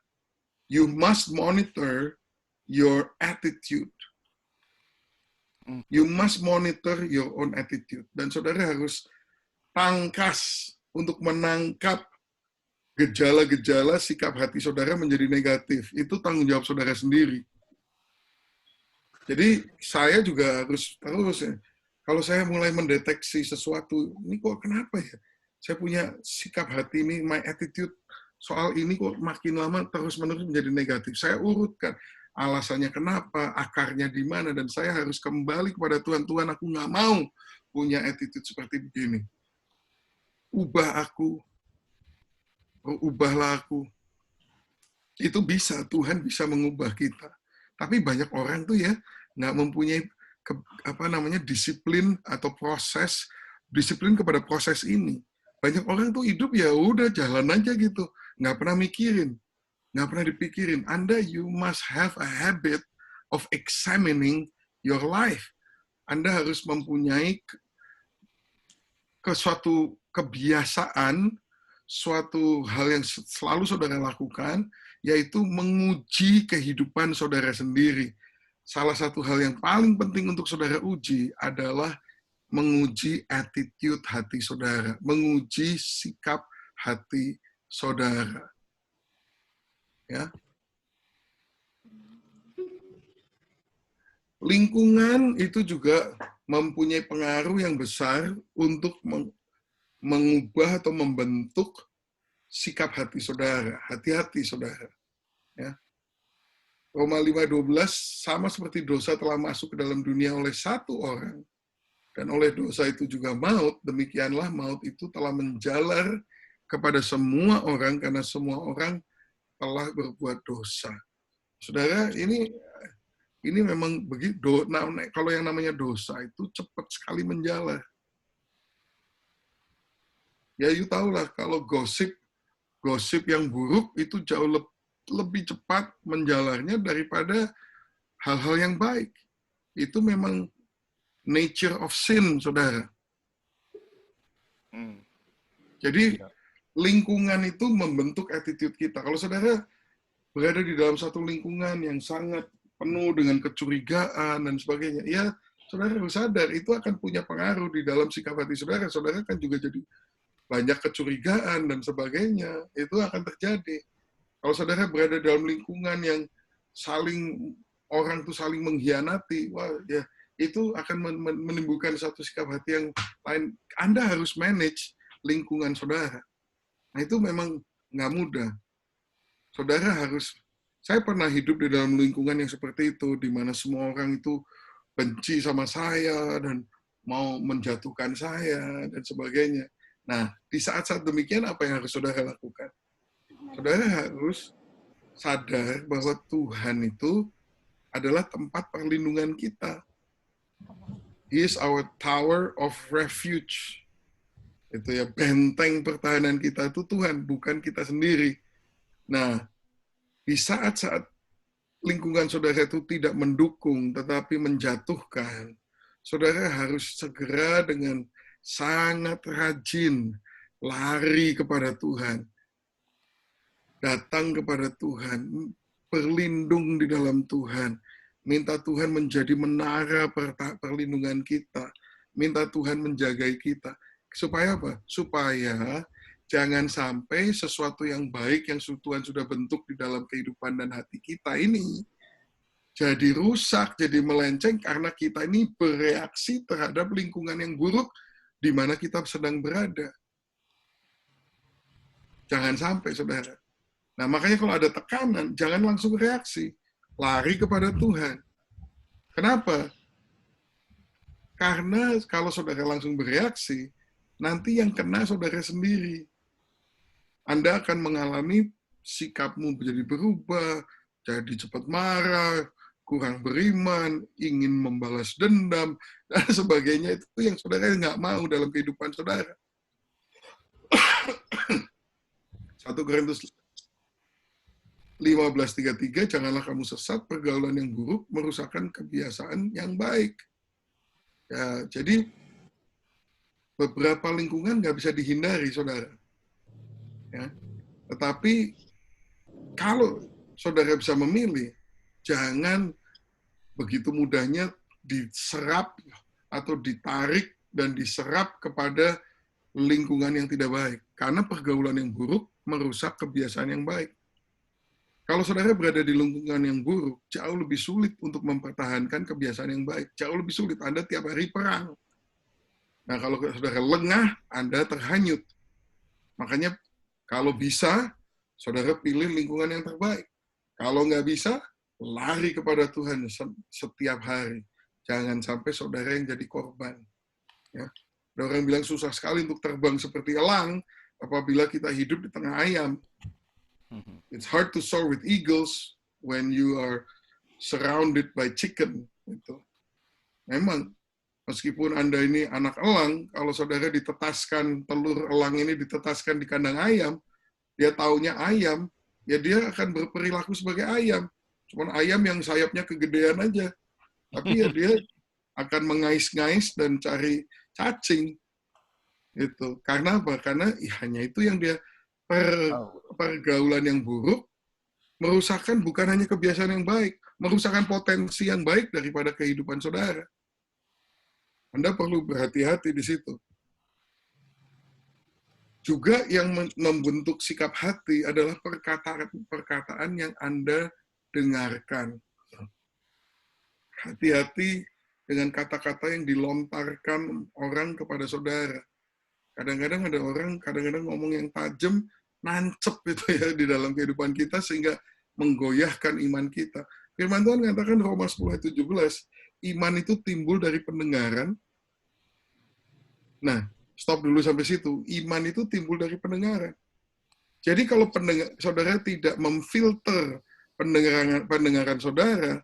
You must monitor your attitude. You must monitor your own attitude. Dan saudara harus tangkas untuk menangkap gejala-gejala sikap hati saudara menjadi negatif. Itu tanggung jawab saudara sendiri. Jadi saya juga harus terus ya. Kalau saya mulai mendeteksi sesuatu, ini kok kenapa ya? Saya punya sikap hati ini, my attitude soal ini kok makin lama terus-menerus menjadi negatif. Saya urutkan alasannya kenapa, akarnya di mana, dan saya harus kembali kepada Tuhan. Tuhan, aku nggak mau punya attitude seperti begini. Ubah aku, ubahlah aku. Itu bisa, Tuhan bisa mengubah kita. Tapi banyak orang tuh ya nggak mempunyai disiplin atau proses disiplin kepada proses ini. Banyak orang tuh hidup ya udah jalan aja gitu, nggak pernah mikirin, nggak pernah dipikirin. Anda you must have a habit of examining your life. Anda harus mempunyai suatu kebiasaan, suatu hal yang selalu saudara lakukan, yaitu menguji kehidupan saudara sendiri. Salah satu hal yang paling penting untuk saudara uji adalah menguji attitude hati saudara, menguji sikap hati saudara. Ya. Lingkungan itu juga mempunyai pengaruh yang besar untuk mengubah atau membentuk sikap hati saudara, hati-hati saudara. Ya. Roma 5:12 sama seperti dosa telah masuk ke dalam dunia oleh satu orang, dan oleh dosa itu juga maut, demikianlah maut itu telah menjalar kepada semua orang karena semua orang telah berbuat dosa. Saudara, ini memang begitu. Nah, kalau yang namanya dosa itu cepat sekali menjalar. Ya, you tahulah kalau gosip yang buruk itu jauh lebih cepat menjalarnya daripada hal-hal yang baik. Itu memang nature of sin, saudara. Jadi lingkungan itu membentuk attitude kita. Kalau saudara berada di dalam satu lingkungan yang sangat penuh dengan kecurigaan dan sebagainya, ya saudara harus sadar itu akan punya pengaruh di dalam sikap hati saudara. Saudara kan juga jadi banyak kecurigaan dan sebagainya. Itu akan terjadi. Kalau saudara berada dalam lingkungan yang orang tuh saling mengkhianati, wah ya itu akan menimbulkan satu sikap hati yang lain. Anda harus manage lingkungan saudara. Nah itu memang nggak mudah. Saya pernah hidup di dalam lingkungan yang seperti itu, di mana semua orang itu benci sama saya dan mau menjatuhkan saya dan sebagainya. Nah, di saat-saat demikian apa yang harus saudara lakukan? Saudara harus sadar bahwa Tuhan itu adalah tempat perlindungan kita. He is our tower of refuge. Itu ya, benteng pertahanan kita itu Tuhan, bukan kita sendiri. Nah, di saat-saat lingkungan saudara itu tidak mendukung, tetapi menjatuhkan, saudara harus segera dengan sangat rajin lari kepada Tuhan. Datang kepada Tuhan, berlindung di dalam Tuhan. Minta Tuhan menjadi menara perlindungan kita. Minta Tuhan menjagai kita. Supaya apa? Supaya jangan sampai sesuatu yang baik yang Tuhan sudah bentuk di dalam kehidupan dan hati kita ini jadi rusak, jadi melenceng karena kita ini bereaksi terhadap lingkungan yang buruk di mana kita sedang berada. Jangan sampai, saudara. Nah, makanya kalau ada tekanan, jangan langsung reaksi. Lari kepada Tuhan. Kenapa? Karena kalau saudara langsung bereaksi, nanti yang kena saudara sendiri. Anda akan mengalami sikapmu menjadi berubah, jadi cepat marah, kurang beriman, ingin membalas dendam, dan sebagainya. Itu yang saudara nggak mau dalam kehidupan saudara. 1 Korintus 15:33, janganlah kamu sesat, pergaulan yang buruk merusakkan kebiasaan yang baik. Ya, jadi beberapa lingkungan nggak bisa dihindari, saudara. Ya. Tetapi kalau saudara bisa memilih, jangan begitu mudahnya diserap atau ditarik dan diserap kepada lingkungan yang tidak baik. Karena pergaulan yang buruk merusak kebiasaan yang baik. Kalau saudara berada di lingkungan yang buruk, jauh lebih sulit untuk mempertahankan kebiasaan yang baik. Jauh lebih sulit. Anda tiap hari perang. Nah, kalau saudara lengah, Anda terhanyut. Makanya kalau bisa, saudara pilih lingkungan yang terbaik. Kalau nggak bisa, lari kepada Tuhan setiap hari. Jangan sampai saudara yang jadi korban. Ya. Ada orang bilang susah sekali untuk terbang seperti elang apabila kita hidup di tengah ayam. It's hard to soar with eagles when you are surrounded by chicken. Itu. Memang Meskipun Anda ini anak elang, kalau saudara ditetaskan, telur elang ini ditetaskan di kandang ayam, dia taunya ayam, ya dia akan berperilaku sebagai ayam. Cuman ayam yang sayapnya kegedean aja. Tapi ya dia akan mengais-ngais dan cari cacing. Itu. Karena apa? Karena ya, hanya itu yang dia pergaulan yang buruk, merusakkan bukan hanya kebiasaan yang baik, merusakkan potensi yang baik daripada kehidupan saudara. Anda perlu berhati-hati di situ. Juga yang membentuk sikap hati adalah perkataan yang Anda dengarkan. Hati-hati dengan kata-kata yang dilontarkan orang kepada saudara. Kadang-kadang ada orang, kadang-kadang ngomong yang tajam, nancep itu ya di dalam kehidupan kita sehingga menggoyahkan iman kita. Firman Tuhan mengatakan Roma 10:17, iman itu timbul dari pendengaran. Nah, stop dulu sampai situ. Iman itu timbul dari pendengaran. Jadi kalau saudara tidak memfilter pendengaran saudara,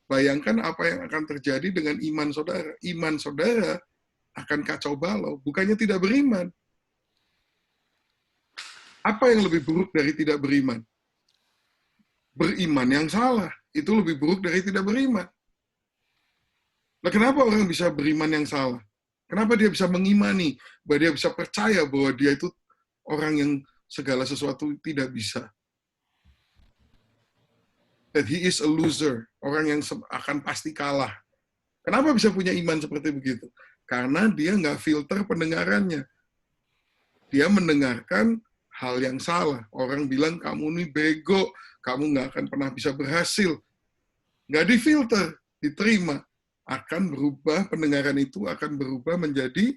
bayangkan apa yang akan terjadi dengan iman saudara. Iman saudara akan kacau balau, bukannya tidak beriman. Apa yang lebih buruk dari tidak beriman? Beriman yang salah, itu lebih buruk dari tidak beriman. Nah, kenapa orang bisa beriman yang salah? Kenapa dia bisa mengimani, bahwa dia bisa percaya bahwa dia itu orang yang segala sesuatu tidak bisa? That he is a loser, orang yang akan pasti kalah. Kenapa bisa punya iman seperti begitu? Karena dia nggak filter pendengarannya. Dia mendengarkan hal yang salah. Orang bilang, kamu ini bego, kamu nggak akan pernah bisa berhasil. Nggak difilter, diterima. Akan berubah, pendengaran itu akan berubah menjadi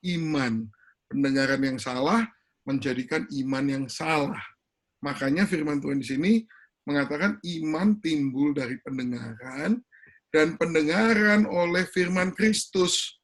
iman. Pendengaran yang salah menjadikan iman yang salah. Makanya firman Tuhan di sini mengatakan iman timbul dari pendengaran, dan pendengaran oleh firman Kristus.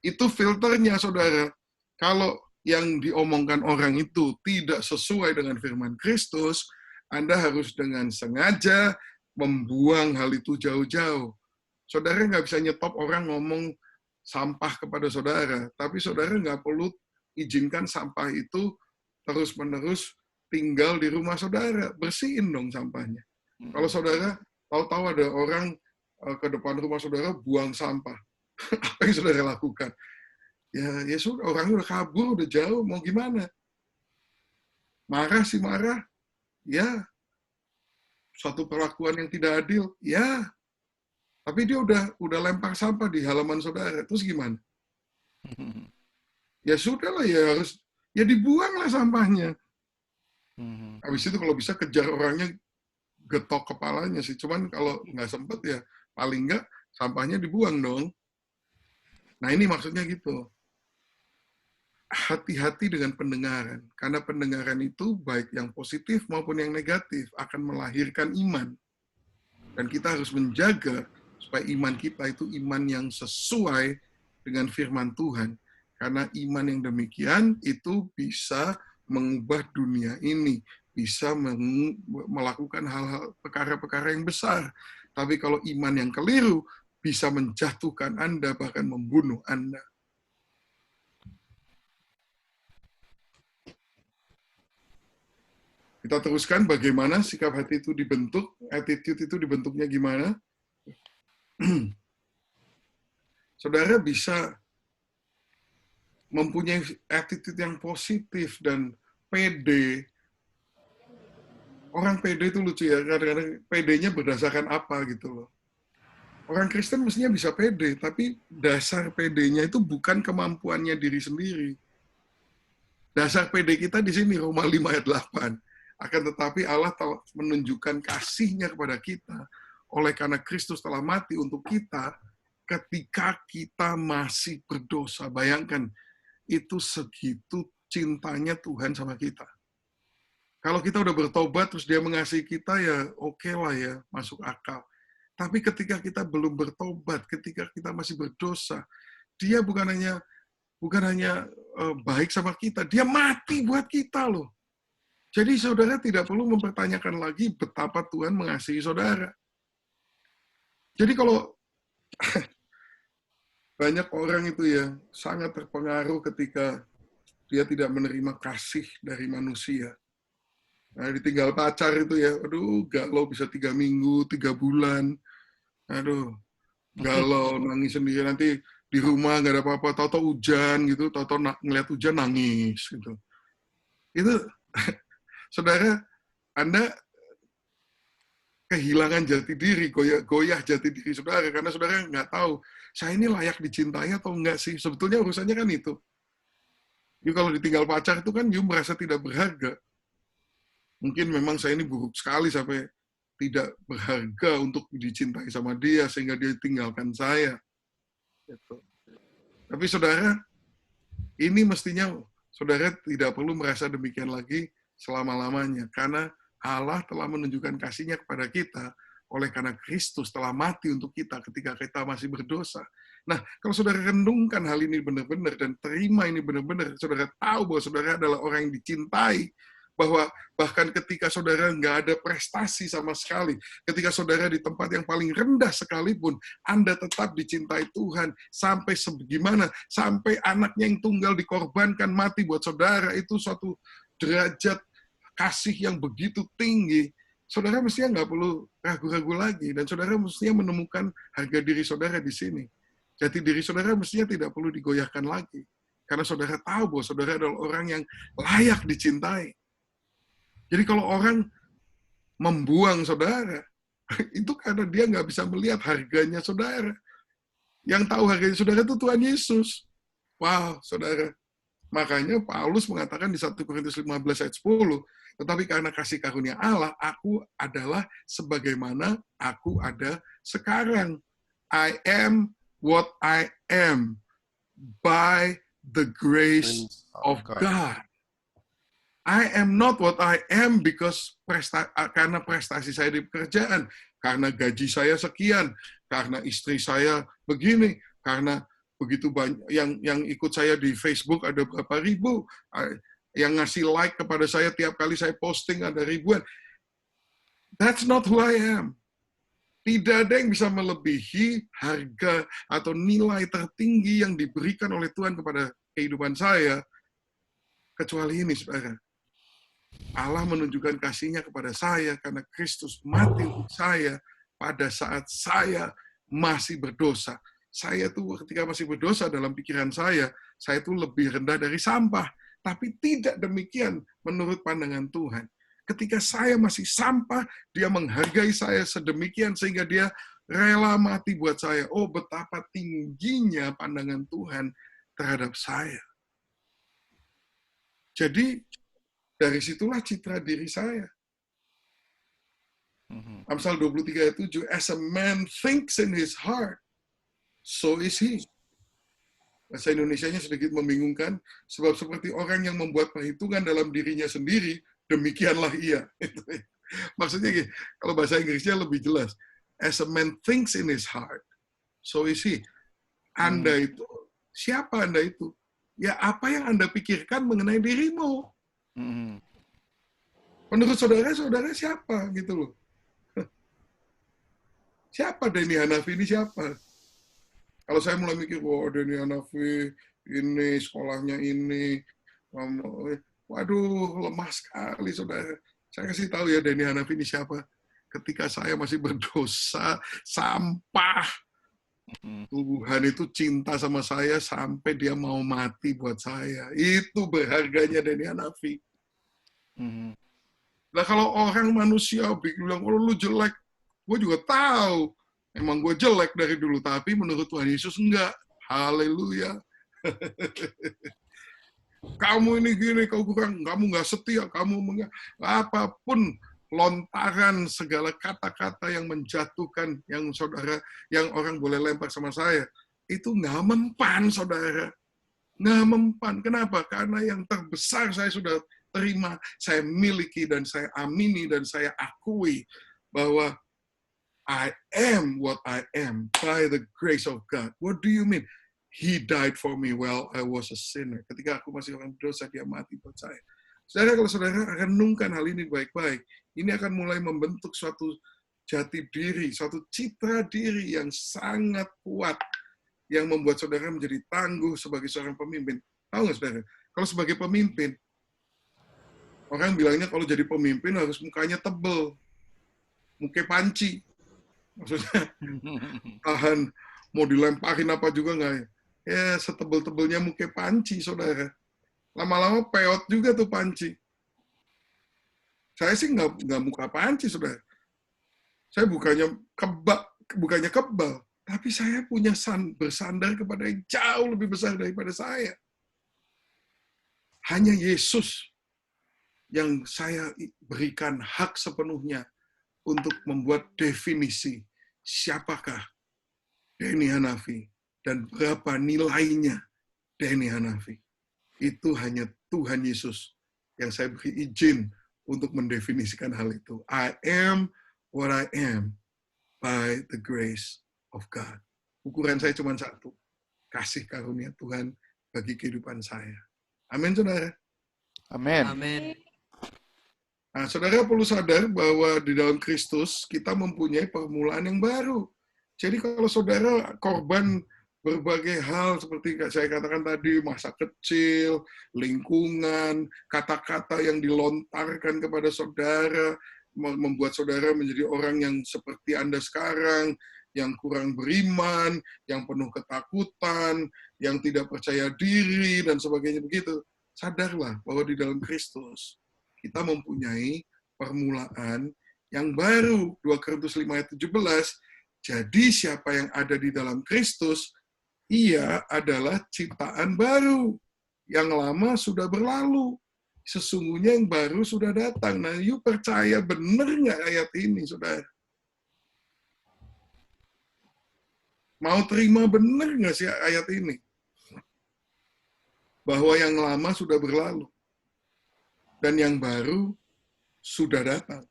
Itu filternya, saudara. Kalau yang diomongkan orang itu tidak sesuai dengan firman Kristus, Anda harus dengan sengaja membuang hal itu jauh-jauh. Saudara nggak bisa nyetop orang ngomong sampah kepada saudara, tapi saudara nggak perlu izinkan sampah itu terus-menerus tinggal di rumah saudara. Bersihin dong sampahnya. Kalau saudara tahu-tahu ada orang ke depan rumah saudara buang sampah, apa yang saudara lakukan? Ya sudah, orangnya udah kabur, udah jauh, mau gimana? Marah sih marah, ya. Suatu perlakuan yang tidak adil, ya. Tapi dia udah lempar sampah di halaman saudara, terus gimana? Ya sudahlah, ya harus, ya dibuanglah sampahnya. Habis itu kalau bisa kejar orangnya, getok kepalanya sih. Cuman kalau nggak sempet ya paling nggak sampahnya dibuang dong. Nah ini maksudnya gitu. Hati-hati dengan pendengaran. Karena pendengaran itu baik yang positif maupun yang negatif akan melahirkan iman. Dan kita harus menjaga supaya iman kita itu iman yang sesuai dengan firman Tuhan. Karena iman yang demikian itu bisa mengubah dunia ini. Bisa melakukan hal-hal, perkara-perkara yang besar. Tapi kalau iman yang keliru, bisa menjatuhkan Anda, bahkan membunuh Anda. Kita teruskan bagaimana sikap hati itu dibentuk, attitude itu dibentuknya gimana. Saudara bisa mempunyai attitude yang positif dan pede. Orang pede itu lucu ya, kadang-kadang pedenya berdasarkan apa gitu loh. Orang Kristen mestinya bisa pede, tapi dasar pedenya itu bukan kemampuannya diri sendiri. Dasar pede kita di sini, Roma 5 ayat 8. Akan tetapi Allah telah menunjukkan kasih-Nya kepada kita, oleh karena Kristus telah mati untuk kita, ketika kita masih berdosa. Bayangkan, itu segitu cintanya Tuhan sama kita. Kalau kita udah bertobat, terus dia mengasihi kita, ya oke lah ya, masuk akal. Tapi ketika kita belum bertobat, ketika kita masih berdosa, dia bukan hanya baik sama kita, dia mati buat kita loh. Jadi saudara tidak perlu mempertanyakan lagi betapa Tuhan mengasihi saudara. Jadi kalau banyak orang itu ya sangat terpengaruh ketika dia tidak menerima kasih dari manusia. Nah, ditinggal pacar itu ya, aduh, galau bisa 3 minggu, 3 bulan. Aduh, galau, nangis sendiri. Nanti di rumah nggak ada apa-apa, tahu-tahu hujan gitu, tahu-tahu ngeliat hujan nangis gitu. Itu, saudara, Anda kehilangan jati diri, goyah jati diri saudara, karena saudara nggak tahu, saya ini layak dicintai atau enggak sih? Sebetulnya urusannya kan itu. You kalau ditinggal pacar itu kan you merasa tidak berharga. Mungkin memang saya ini buruk sekali sampai tidak berharga untuk dicintai sama dia, sehingga dia tinggalkan saya. Gitu. Tapi saudara, ini mestinya saudara tidak perlu merasa demikian lagi selama-lamanya, karena Allah telah menunjukkan kasih-Nya kepada kita oleh karena Kristus telah mati untuk kita ketika kita masih berdosa. Nah, kalau saudara renungkan hal ini benar-benar dan terima ini benar-benar, saudara tahu bahwa saudara adalah orang yang dicintai, bahwa bahkan ketika saudara nggak ada prestasi sama sekali, ketika saudara di tempat yang paling rendah sekalipun, Anda tetap dicintai Tuhan, sampai sebagaimana, sampai anaknya yang tunggal dikorbankan mati buat saudara, itu suatu derajat kasih yang begitu tinggi. Saudara mestinya nggak perlu ragu-ragu lagi, dan saudara mestinya menemukan harga diri saudara di sini. Jati diri saudara mestinya tidak perlu digoyahkan lagi, karena saudara tahu bahwa saudara adalah orang yang layak dicintai. Jadi kalau orang membuang saudara, itu karena dia nggak bisa melihat harganya saudara. Yang tahu harganya saudara itu Tuhan Yesus. Wow, saudara. Makanya Paulus mengatakan di 1 Korintus 15 ayat 10, tetapi karena kasih karunia Allah, aku adalah sebagaimana aku ada sekarang. I am what I am by the grace of God. I am not what I am because karena prestasi saya di pekerjaan, karena gaji saya sekian, karena istri saya begini, karena begitu banyak yang ikut saya di Facebook ada berapa ribu, yang ngasih like kepada saya tiap kali saya posting ada ribuan. That's not who I am. Tidak ada yang bisa melebihi harga atau nilai tertinggi yang diberikan oleh Tuhan kepada kehidupan saya, kecuali ini, saudara. Allah menunjukkan kasih-Nya kepada saya karena Kristus mati untuk saya pada saat saya masih berdosa. Saya tuh ketika masih berdosa dalam pikiran saya tuh lebih rendah dari sampah. Tapi tidak demikian menurut pandangan Tuhan. Ketika saya masih sampah, dia menghargai saya sedemikian sehingga dia rela mati buat saya. Oh, betapa tingginya pandangan Tuhan terhadap saya. Jadi, dari situlah citra diri saya. Amsal 23 ayat 7, as a man thinks in his heart, so is he. Bahasa Indonesianya sedikit membingungkan, sebab seperti orang yang membuat perhitungan dalam dirinya sendiri, demikianlah ia. Maksudnya gini, kalau bahasa Inggrisnya lebih jelas. As a man thinks in his heart, so is he. Anda itu, siapa Anda itu? Ya apa yang Anda pikirkan mengenai dirimu. Menurut saudara siapa? Gitu loh. Siapa Denny Hanafi ini siapa? Kalau saya mulai mikir, wah Denny Hanafi ini, sekolahnya ini, waduh lemah sekali saudara. Saya kasih tahu ya Denny Hanafi ini siapa. Ketika saya masih berdosa, sampah, Tuhan itu cinta sama saya sampai dia mau mati buat saya. Itu berharganya Denny Hanafi. Nah kalau orang manusia bilang, kalau lu jelek, gue juga tahu. Emang gue jelek dari dulu, tapi menurut Tuhan Yesus enggak. Haleluya. Kamu ini gini, kamu nggak setia, kamu apapun lontaran segala kata-kata yang menjatuhkan, yang saudara, yang orang boleh lempar sama saya, itu nggak mempan, saudara. Nggak mempan. Kenapa? Karena yang terbesar saya sudah terima, saya miliki, dan saya amini, dan saya akui bahwa I am what I am by the grace of God. What do you mean? He died for me while I was a sinner. Ketika aku masih orang berdosa, dia mati buat saya. Saudara, kalau saudara renungkan hal ini baik-baik, ini akan mulai membentuk suatu jati diri, suatu citra diri yang sangat kuat. yang membuat saudara menjadi tangguh sebagai seorang pemimpin? Tahu nggak saudara? Kalau sebagai pemimpin, orang bilangnya kalau jadi pemimpin harus mukanya tebel, muka panci. Maksudnya tahan, mau dilemparin apa juga nggak ya? Ya setebel-tebelnya muka panci, saudara. Lama-lama peot juga tuh panci. Saya sih nggak muka panci, saudara. Saya bukannya kebal, tapi saya punya bersandar kepada yang jauh lebih besar daripada saya. Hanya Yesus yang saya berikan hak sepenuhnya untuk membuat definisi siapakah Denny Hanafi dan berapa nilainya Denny Hanafi. Itu hanya Tuhan Yesus yang saya beri izin untuk mendefinisikan hal itu. I am what I am by the grace of God. Ukuran saya cuma satu, kasih karunia Tuhan bagi kehidupan saya. Amin, saudara. Amin. Amin. Nah, saudara perlu sadar bahwa di dalam Kristus kita mempunyai permulaan yang baru. Jadi kalau saudara korban berbagai hal seperti saya katakan tadi, masa kecil, lingkungan, kata-kata yang dilontarkan kepada saudara, membuat saudara menjadi orang yang seperti Anda sekarang, yang kurang beriman, yang penuh ketakutan, yang tidak percaya diri, dan sebagainya begitu. Sadarlah bahwa di dalam Kristus kita mempunyai permulaan yang baru. 2 Korintus 5 ayat 17, jadi siapa yang ada di dalam Kristus, ia adalah ciptaan baru. Yang lama sudah berlalu. Sesungguhnya yang baru sudah datang. Nah, you percaya benar nggak ayat ini, saudara? Mau terima benar nggak sih ayat ini? Bahwa yang lama sudah berlalu. Dan yang baru sudah datang.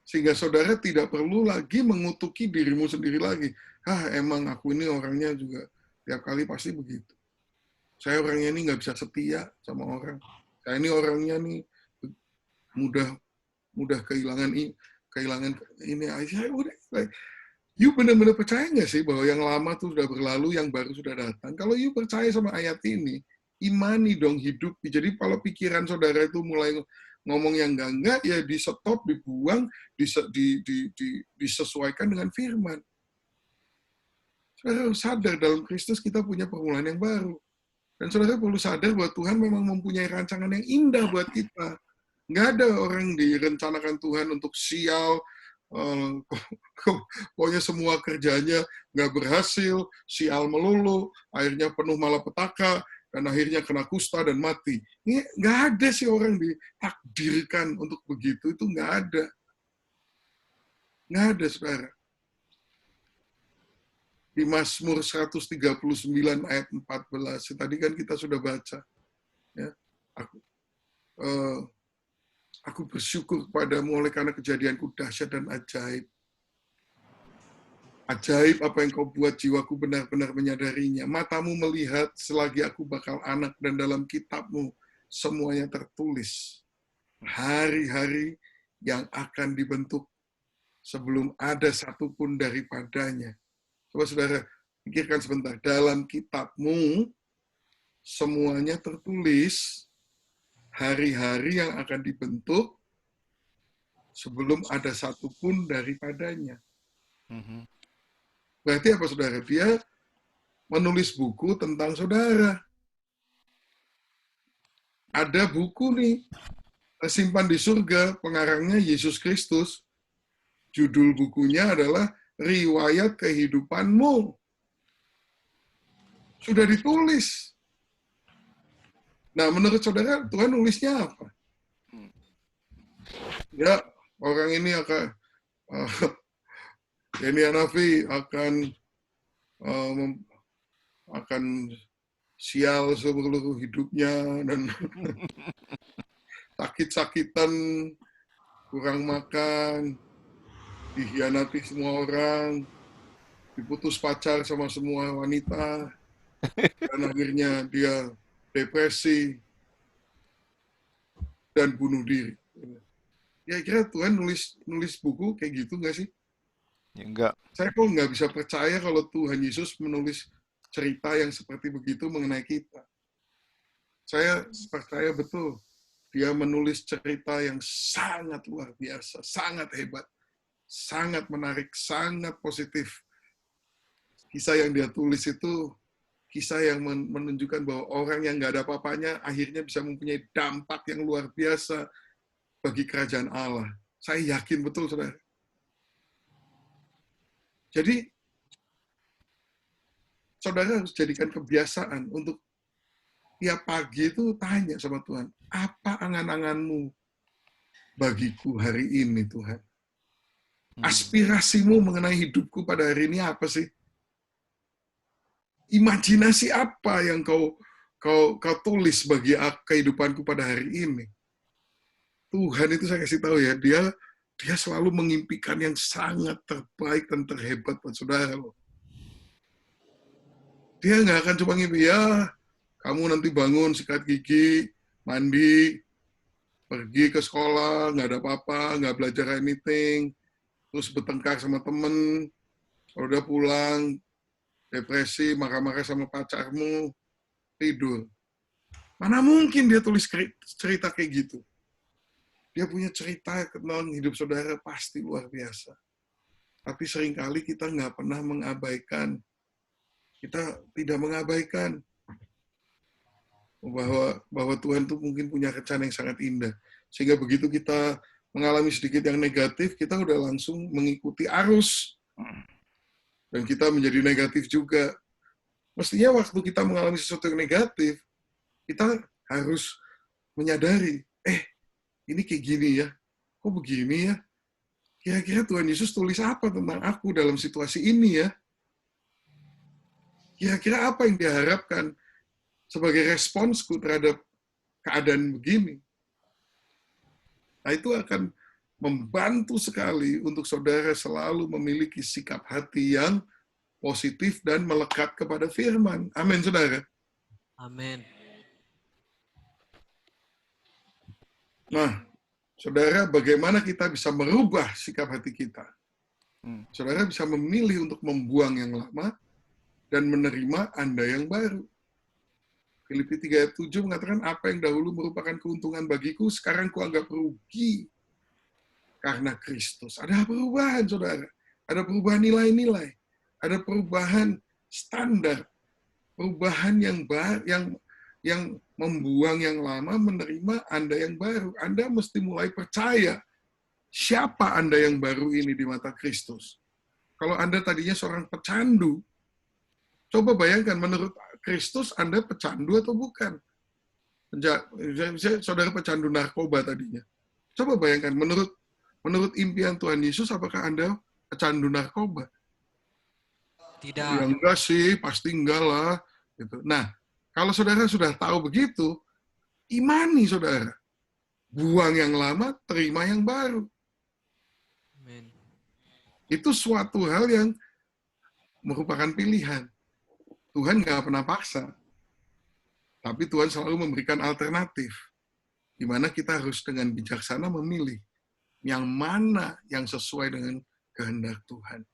Sehingga saudara tidak perlu lagi mengutuki dirimu sendiri lagi. Emang aku ini orangnya juga tiap kali pasti begitu. Saya orangnya ini nggak bisa setia sama orang. Saya ini orangnya nih mudah kehilangan ini. You benar-benar percaya nggak sih bahwa yang lama tuh sudah berlalu, yang baru sudah datang? Kalau you percaya sama ayat ini, imani dong hidup. Jadi kalau pikiran saudara itu mulai ngomong yang enggak, ya di stop, dibuang, disesuaikan dengan firman. Saudara harus sadar dalam Kristus kita punya permulaan yang baru. Dan saudara perlu sadar bahwa Tuhan memang mempunyai rancangan yang indah buat kita. Nggak ada orang direncanakan Tuhan untuk sial, pokoknya semua kerjanya nggak berhasil, sial melulu, akhirnya penuh malapetaka, dan akhirnya kena kusta dan mati. Ini nggak ada sih orang ditakdirkan untuk begitu, itu nggak ada. Nggak ada, saudara. Di Mazmur 139 ayat 14, tadi kan kita sudah baca. Ya, aku bersyukur kepadamu oleh karena kejadianku dahsyat dan ajaib. Ajaib apa yang kau buat, jiwaku benar-benar menyadarinya. Matamu melihat selagi aku bakal anak, dan dalam kitabmu semuanya tertulis. Hari-hari yang akan dibentuk sebelum ada satupun daripadanya. Coba saudara pikirkan sebentar. Dalam kitabmu semuanya tertulis hari-hari yang akan dibentuk sebelum ada satupun daripadanya. Berarti apa, saudara? Dia menulis buku tentang saudara. Ada buku nih, simpan di surga, pengarangnya Yesus Kristus. Judul bukunya adalah Riwayat Kehidupanmu. Sudah ditulis. Nah, menurut saudara, Tuhan nulisnya apa? Ya, orang ini akan Denny Hanafi akan sial seluruh hidupnya dan sakit-sakitan, kurang makan, dikhianati semua orang, diputus pacar sama semua wanita, dan akhirnya dia depresi dan bunuh diri. Ya, kira Tuhan nulis buku kayak gitu nggak sih? Ya, enggak. Saya kok nggak bisa percaya kalau Tuhan Yesus menulis cerita yang seperti begitu mengenai kita. Saya percaya betul, dia menulis cerita yang sangat luar biasa, sangat hebat, sangat menarik, sangat positif. Kisah yang dia tulis itu kisah yang menunjukkan bahwa orang yang nggak ada apa-apanya akhirnya bisa mempunyai dampak yang luar biasa bagi kerajaan Allah. Saya yakin betul, saudara. Jadi, saudara harus jadikan kebiasaan untuk tiap pagi itu tanya sama Tuhan, apa angan-anganmu bagiku hari ini, Tuhan? Aspirasimu mengenai hidupku pada hari ini apa sih? Imajinasi apa yang kau tulis bagi kehidupanku pada hari ini? Tuhan itu saya kasih tahu ya, dia selalu mengimpikan yang sangat terbaik dan terhebat buat saudara loh. Dia nggak akan cuma ngimpi, ya kamu nanti bangun, sikat gigi, mandi, pergi ke sekolah, nggak ada apa-apa, nggak belajar anything, terus bertengkar sama temen, kalau udah pulang, depresi, marah-marah sama pacarmu, tidur. Mana mungkin dia tulis cerita kayak gitu. Dia punya cerita tentang hidup saudara pasti luar biasa. Tapi seringkali kita nggak pernah mengabaikan. Kita tidak mengabaikan bahwa Tuhan tuh mungkin punya rencana yang sangat indah. Sehingga begitu kita mengalami sedikit yang negatif, kita udah langsung mengikuti arus. Dan kita menjadi negatif juga. Mestinya waktu kita mengalami sesuatu yang negatif, kita harus menyadari, ini kayak gini ya, kok begini ya? Kira-kira Tuhan Yesus tulis apa tentang aku dalam situasi ini ya? Kira-kira apa yang diharapkan sebagai responsku terhadap keadaan begini? Nah, itu akan membantu sekali untuk saudara selalu memiliki sikap hati yang positif dan melekat kepada firman. Amin, saudara. Amin. Nah, saudara, bagaimana kita bisa merubah sikap hati kita? Saudara bisa memilih untuk membuang yang lama dan menerima Anda yang baru. Filipi 3:7 mengatakan, apa yang dahulu merupakan keuntungan bagiku, sekarang kuanggap rugi karena Kristus. Ada perubahan, saudara. Ada perubahan nilai-nilai. Ada perubahan standar. Perubahan yang membuang yang lama, menerima Anda yang baru. Anda mesti mulai percaya siapa Anda yang baru ini di mata Kristus. Kalau Anda tadinya seorang pecandu, coba bayangkan menurut Kristus Anda pecandu atau bukan? Saudara pecandu narkoba tadinya. Coba bayangkan menurut impian Tuhan Yesus, apakah Anda pecandu narkoba? Tidak. Ya enggak sih, pasti enggak lah. Gitu. Nah, kalau saudara sudah tahu begitu, imani saudara. Buang yang lama, terima yang baru. Amin. Itu suatu hal yang merupakan pilihan. Tuhan nggak pernah paksa. Tapi Tuhan selalu memberikan alternatif. Di mana kita harus dengan bijaksana memilih yang mana yang sesuai dengan kehendak Tuhan.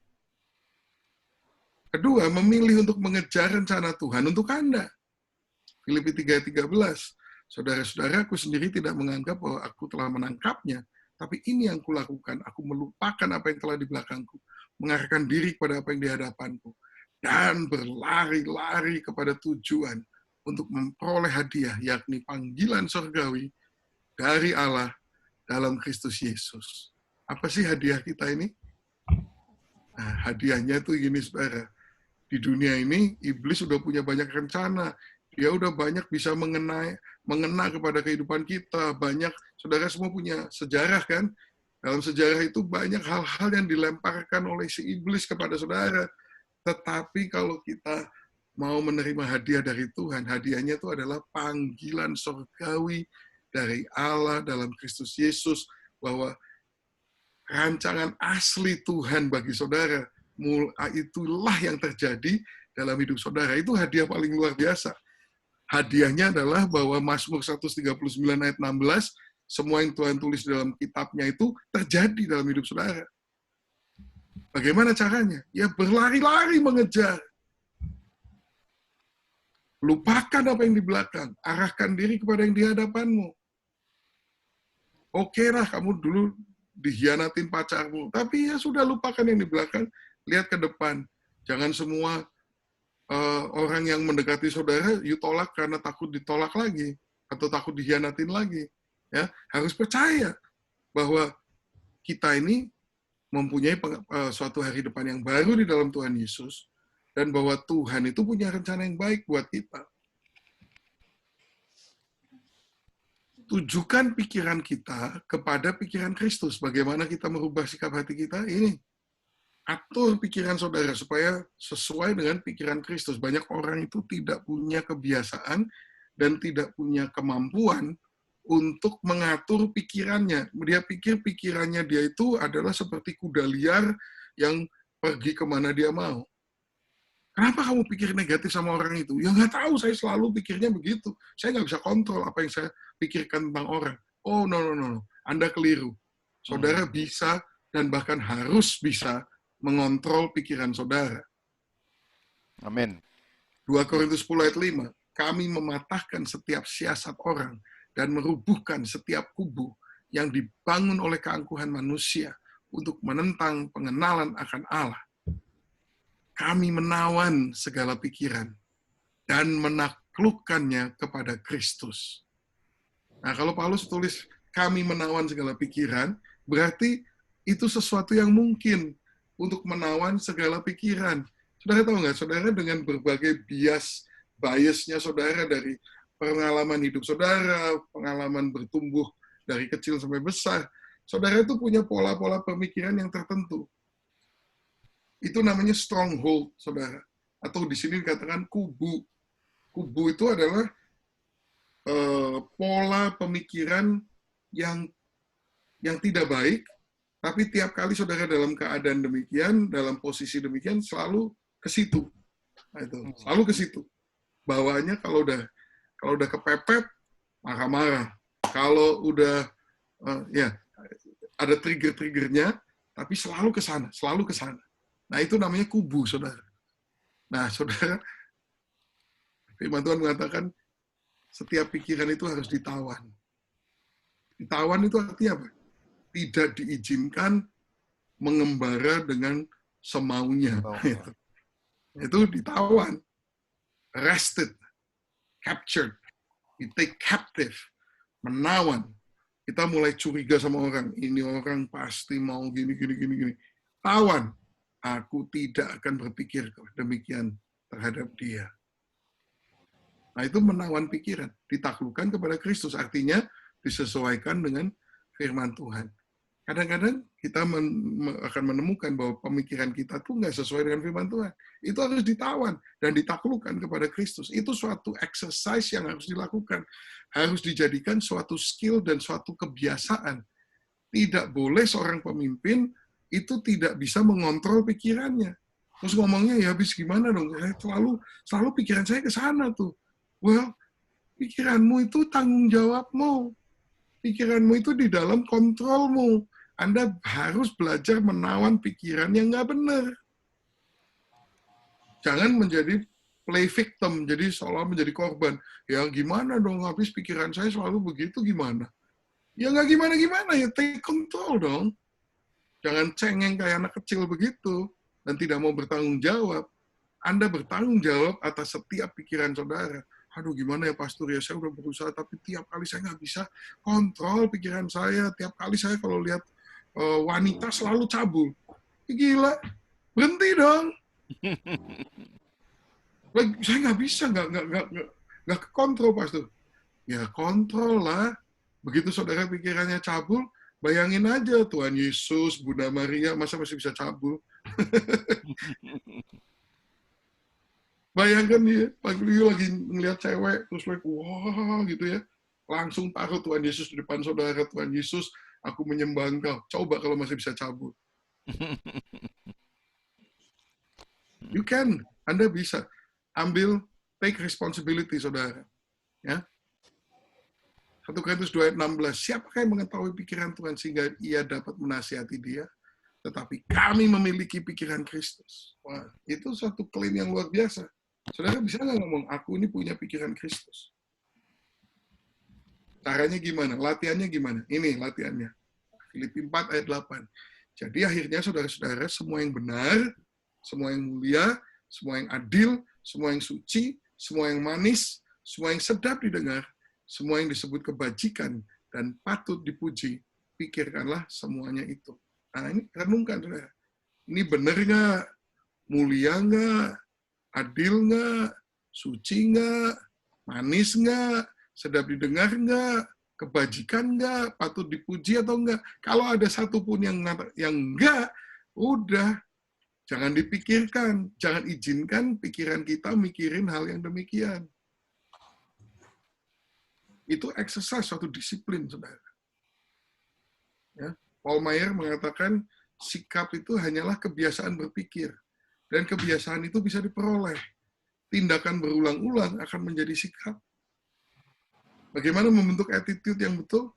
Kedua, memilih untuk mengejar rencana Tuhan untuk Anda. Filipi 3:13. Saudara-saudara, aku sendiri tidak menganggap bahwa aku telah menangkapnya, tapi ini yang kulakukan. Aku melupakan apa yang telah di belakangku, mengarahkan diri kepada apa yang di hadapanku, dan berlari-lari kepada tujuan untuk memperoleh hadiah, yakni panggilan surgawi dari Allah dalam Kristus Yesus. Apa sih hadiah kita ini? Nah, hadiahnya itu gini, saudara. Di dunia ini, iblis sudah punya banyak rencana. Dia udah banyak bisa mengena kepada kehidupan kita. Banyak, saudara semua punya sejarah kan? Dalam sejarah itu banyak hal-hal yang dilemparkan oleh si iblis kepada saudara. Tetapi kalau kita mau menerima hadiah dari Tuhan, hadiahnya itu adalah panggilan surgawi dari Allah dalam Kristus Yesus, bahwa rancangan asli Tuhan bagi saudara, itulah yang terjadi dalam hidup saudara. Itu hadiah paling luar biasa. Hadiahnya adalah bahwa Mazmur 139 ayat 16, semua yang Tuhan tulis dalam kitabnya itu terjadi dalam hidup saudara. Bagaimana caranya? Ya berlari-lari mengejar. Lupakan apa yang di belakang. Arahkan diri kepada yang di hadapanmu. Oke lah, kamu dulu dihianatin pacarmu. Tapi ya sudah, lupakan yang di belakang. Lihat ke depan. Jangan semua orang yang mendekati saudara, you tolak karena takut ditolak lagi. Atau takut dihianatin lagi. Ya, harus percaya bahwa kita ini mempunyai suatu hari depan yang baru di dalam Tuhan Yesus, dan bahwa Tuhan itu punya rencana yang baik buat kita. Tujukan pikiran kita kepada pikiran Kristus. Bagaimana kita merubah sikap hati kita? Ini. Atur pikiran saudara supaya sesuai dengan pikiran Kristus. Banyak orang itu tidak punya kebiasaan dan tidak punya kemampuan untuk mengatur pikirannya. Dia pikir pikirannya dia itu adalah seperti kuda liar yang pergi kemana dia mau. Kenapa kamu pikir negatif sama orang itu? Ya nggak tahu, saya selalu pikirnya begitu. Saya nggak bisa kontrol apa yang saya pikirkan tentang orang. Oh, no. Anda keliru. Saudara bisa dan bahkan harus bisa mengontrol pikiran saudara. Amin. 2 Korintus 10 ayat 5. Kami mematahkan setiap siasat orang dan merubuhkan setiap kubu yang dibangun oleh keangkuhan manusia untuk menentang pengenalan akan Allah. Kami menawan segala pikiran dan menaklukkannya kepada Kristus. Nah, kalau Paulus tulis kami menawan segala pikiran, berarti itu sesuatu yang mungkin untuk menawan segala pikiran. Saudara tahu nggak, saudara dengan berbagai biasnya saudara dari pengalaman hidup saudara, pengalaman bertumbuh dari kecil sampai besar, saudara itu punya pola-pola pemikiran yang tertentu. Itu namanya stronghold, saudara. Atau di sini dikatakan kubu. Kubu itu adalah pola pemikiran yang tidak baik, tapi tiap kali saudara dalam keadaan demikian, dalam posisi demikian, selalu ke situ. Nah, itu, selalu ke situ. Bawaannya kalau udah kepepet, marah-marah. Kalau udah ada trigger-triggernya, tapi selalu ke sana, selalu ke sana. Nah, itu namanya kubu, saudara. Nah, saudara, firman Tuhan mengatakan, setiap pikiran itu harus ditawan. Ditawan itu artinya apa? Tidak diizinkan mengembara dengan semaunya. Itu ditawan. Arrested. Captured. You take captive. Menawan. Kita mulai curiga sama orang. Ini orang pasti mau gini. Tawan. Aku tidak akan berpikir demikian terhadap dia. Nah, itu menawan pikiran. Ditaklukkan kepada Kristus. Artinya disesuaikan dengan firman Tuhan. Kadang-kadang kita akan menemukan bahwa pemikiran kita tuh nggak sesuai dengan firman Tuhan. Itu harus ditawan dan ditaklukkan kepada Kristus. Itu suatu exercise yang harus dilakukan. Harus dijadikan suatu skill dan suatu kebiasaan. Tidak boleh seorang pemimpin itu tidak bisa mengontrol pikirannya. Terus ngomongnya, ya habis gimana dong? Selalu pikiran saya ke sana tuh. Well, pikiranmu itu tanggung jawabmu. Pikiranmu itu di dalam kontrolmu. Anda harus belajar menawan pikiran yang nggak benar. Jangan menjadi play victim, jadi seolah menjadi korban. Ya gimana dong, habis pikiran saya selalu begitu, gimana? Ya nggak gimana-gimana, ya take control dong. Jangan cengeng kayak anak kecil begitu, dan tidak mau bertanggung jawab. Anda bertanggung jawab atas setiap pikiran saudara. Aduh gimana ya pastor, ya saya udah berusaha, tapi tiap kali saya nggak bisa kontrol pikiran saya. Tiap kali saya kalau lihat wanita selalu cabul. Gila, berhenti dong. Saya nggak bisa, nggak kontrol pastor. Ya kontrol lah. Begitu saudara pikirannya cabul, bayangin aja Tuhan Yesus, Bunda Maria, masa masih bisa cabul? Bayangkan ya, lagi ngeliat cewek, terus wah gitu ya, langsung taruh Tuhan Yesus di depan saudara. Tuhan Yesus, aku menyembah Engkau. Coba kalau masih bisa cabul. You can, Anda bisa. Ambil, take responsibility, saudara. Ya. 1 Korintus 2 ayat 16, siapakah yang mengetahui pikiran Tuhan sehingga ia dapat menasihati dia? Tetapi kami memiliki pikiran Kristus. Wah, itu satu klaim yang luar biasa. Saudara bisa nggak ngomong, aku ini punya pikiran Kristus? Caranya gimana? Latihannya gimana? Ini latihannya. Filipi 4 ayat 8. Jadi akhirnya saudara-saudara, semua yang benar, semua yang mulia, semua yang adil, semua yang suci, semua yang manis, semua yang sedap didengar, semua yang disebut kebajikan dan patut dipuji, pikirkanlah semuanya itu. Nah, ini renungkan, saudara. Ini benar nggak? Mulia nggak? Adil nggak? Suci nggak? Manis nggak? Sedap didengar nggak? Kebajikan nggak? Patut dipuji atau nggak? Kalau ada satu pun yang nggak, udah. Jangan dipikirkan. Jangan izinkan pikiran kita mikirin hal yang demikian. Itu exercise, suatu disiplin, saudara. Ya. Paul Meyer mengatakan, sikap itu hanyalah kebiasaan berpikir. Dan kebiasaan itu bisa diperoleh. Tindakan berulang-ulang akan menjadi sikap. Bagaimana membentuk attitude yang betul?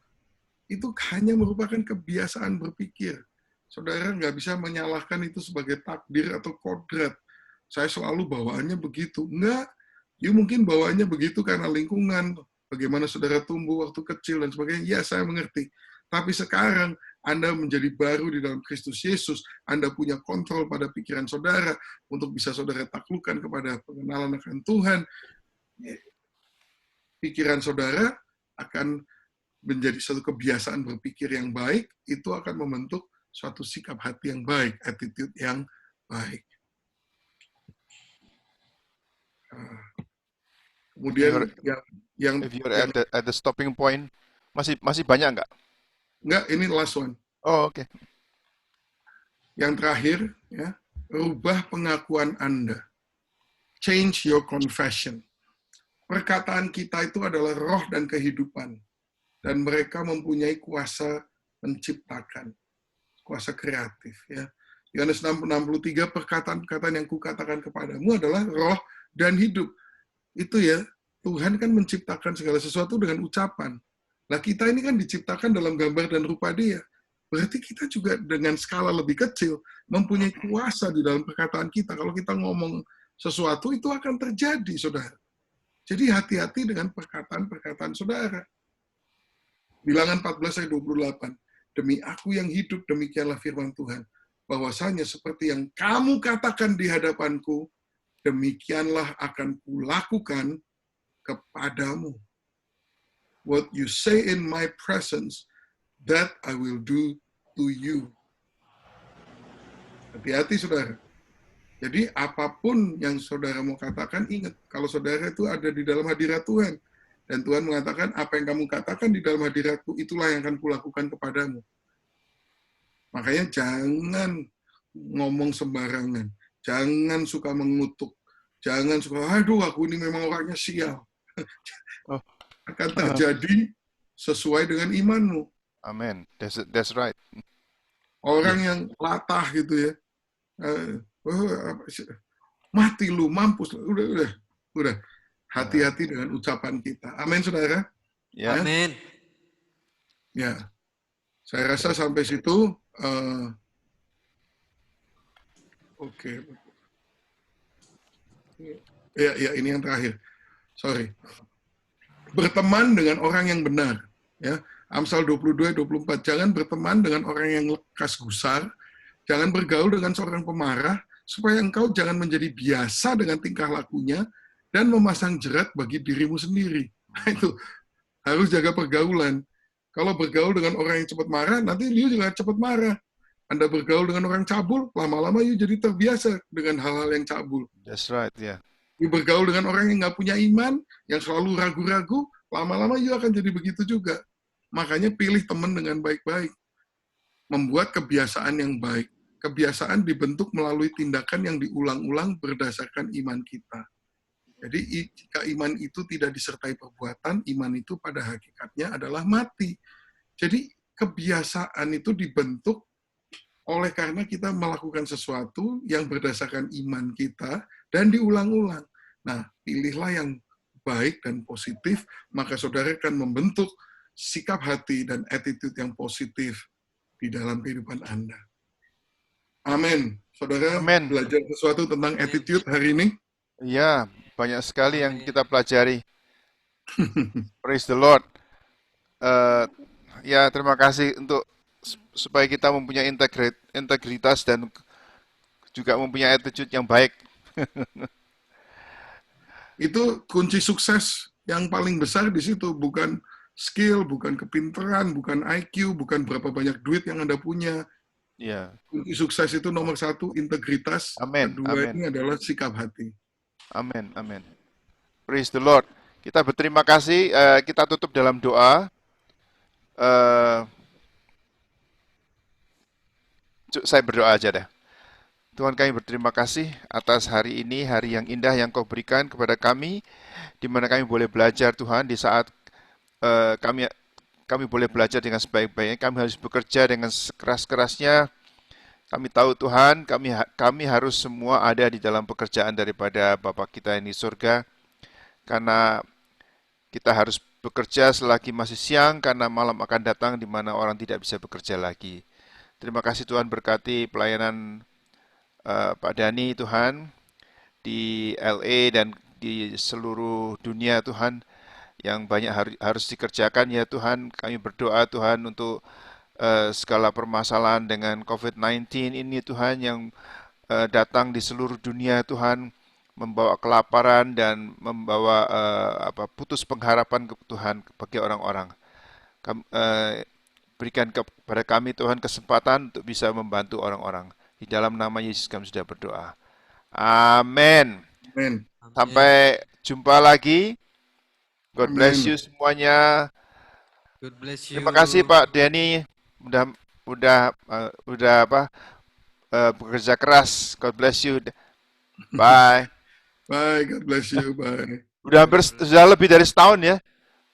Itu hanya merupakan kebiasaan berpikir. Saudara nggak bisa menyalahkan itu sebagai takdir atau kodrat. Saya selalu bawaannya begitu. Enggak. You mungkin bawaannya begitu karena lingkungan. Bagaimana saudara tumbuh waktu kecil dan sebagainya. Ya, saya mengerti. Tapi sekarang Anda menjadi baru di dalam Kristus Yesus. Anda punya kontrol pada pikiran saudara untuk bisa saudara taklukkan kepada pengenalan akan Tuhan. Pikiran saudara akan menjadi satu kebiasaan berpikir yang baik, itu akan membentuk suatu sikap hati yang baik, attitude yang baik. Kemudian If you're at the stopping point, masih banyak nggak? Enggak, ini last one. Oh, oke. Yang terakhir, ya, rubah pengakuan Anda. Change your confession. Perkataan kita itu adalah roh dan kehidupan. Dan mereka mempunyai kuasa menciptakan. Kuasa kreatif. Ya. Yohanes 6:63, perkataan-perkataan yang kukatakan kepadamu adalah roh dan hidup. Itu ya, Tuhan kan menciptakan segala sesuatu dengan ucapan. Nah, kita ini kan diciptakan dalam gambar dan rupa Dia. Berarti kita juga dengan skala lebih kecil mempunyai kuasa di dalam perkataan kita. Kalau kita ngomong sesuatu, itu akan terjadi, saudara. Jadi hati-hati dengan perkataan-perkataan saudara. Bilangan 14 ayat 28. Demi aku yang hidup, demikianlah firman Tuhan. Bahwasanya seperti yang kamu katakan di hadapanku, demikianlah akan kulakukan kepadamu. What you say in my presence, that I will do to you. Hati-hati, saudara. Jadi apapun yang saudara mau katakan, ingat, kalau saudara itu ada di dalam hadirat Tuhan. Dan Tuhan mengatakan, apa yang kamu katakan di dalam hadiratku, itulah yang akan kulakukan kepadamu. Makanya jangan ngomong sembarangan. Jangan suka mengutuk. Jangan suka, aduh aku ini memang orangnya sial. Akan terjadi sesuai dengan imanmu. Amen. That's right. Orang yang latah gitu ya. Mati lu, mampus. Udah. Hati-hati dengan ucapan kita. Amin, saudara. Ya. Amin. Ya. Saya rasa sampai situ. Oke. Ya, ini yang terakhir. Sorry. Berteman dengan orang yang benar. Ya. Amsal 22-24. Jangan berteman dengan orang yang lekas gusar. Jangan bergaul dengan seorang pemarah, supaya engkau jangan menjadi biasa dengan tingkah lakunya dan memasang jerat bagi dirimu sendiri. Nah, itu harus jaga pergaulan. Kalau bergaul dengan orang yang cepat marah, nanti you juga cepat marah. Anda bergaul dengan orang cabul, lama-lama you jadi terbiasa dengan hal-hal yang cabul. That's right, ya. Yeah. You bergaul dengan orang yang nggak punya iman, yang selalu ragu-ragu, lama-lama you akan jadi begitu juga. Makanya pilih teman dengan baik-baik. Membuat kebiasaan yang baik. Kebiasaan dibentuk melalui tindakan yang diulang-ulang berdasarkan iman kita. Jadi jika iman itu tidak disertai perbuatan, iman itu pada hakikatnya adalah mati. Jadi kebiasaan itu dibentuk oleh karena kita melakukan sesuatu yang berdasarkan iman kita dan diulang-ulang. Nah, pilihlah yang baik dan positif, maka saudara akan membentuk sikap hati dan attitude yang positif di dalam kehidupan Anda. Amin. Saudara, Amen. belajar sesuatu tentang attitude hari ini? Ya, banyak sekali yang Amin. kita pelajari. Praise the Lord. Ya, terima kasih untuk supaya kita mempunyai integritas dan juga mempunyai attitude yang baik. Itu kunci sukses yang paling besar di situ, bukan skill, bukan kepintaran, bukan IQ, bukan berapa banyak duit yang Anda punya. Ya, Kunci sukses itu nomor satu, integritas. amin, Kedua amin, ini adalah sikap hati. amin, amin. Praise the Lord. Kita berterima kasih. Kita tutup dalam doa. Saya berdoa aja deh. Tuhan, kami berterima kasih atas hari ini, hari yang indah yang Kau berikan kepada kami, di mana kami boleh belajar Tuhan di saat kami boleh belajar dengan sebaik-baiknya. Kami harus bekerja dengan sekeras-kerasnya. Kami tahu Tuhan, kami harus semua ada di dalam pekerjaan daripada Bapa kita yang di surga, karena kita harus bekerja selagi masih siang, karena malam akan datang di mana orang tidak bisa bekerja lagi. Terima kasih Tuhan, berkati pelayanan Pak Dani Tuhan di LA dan di seluruh dunia Tuhan, yang banyak harus dikerjakan ya Tuhan. Kami berdoa Tuhan untuk segala permasalahan dengan COVID-19 ini Tuhan yang datang di seluruh dunia Tuhan, membawa kelaparan dan membawa putus pengharapan ke Tuhan bagi orang-orang. Berikan kepada kami Tuhan kesempatan untuk bisa membantu orang-orang. Di dalam nama Yesus kami sudah berdoa. Amin. Amin. Amin. Sampai jumpa lagi. God bless Amin. you semuanya. God bless you. Terima kasih Pak Denny udah bekerja keras. God bless you. Bye. Bye, God bless you. Bye. Sudah lebih dari setahun ya.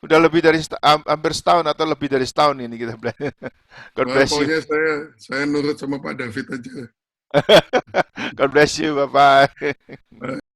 Udah lebih dari hampir setahun atau lebih dari setahun ini kita belajar. God Wah, bless you. pokoknya saya nurut sama Pak David aja. God bless you. Bye bye.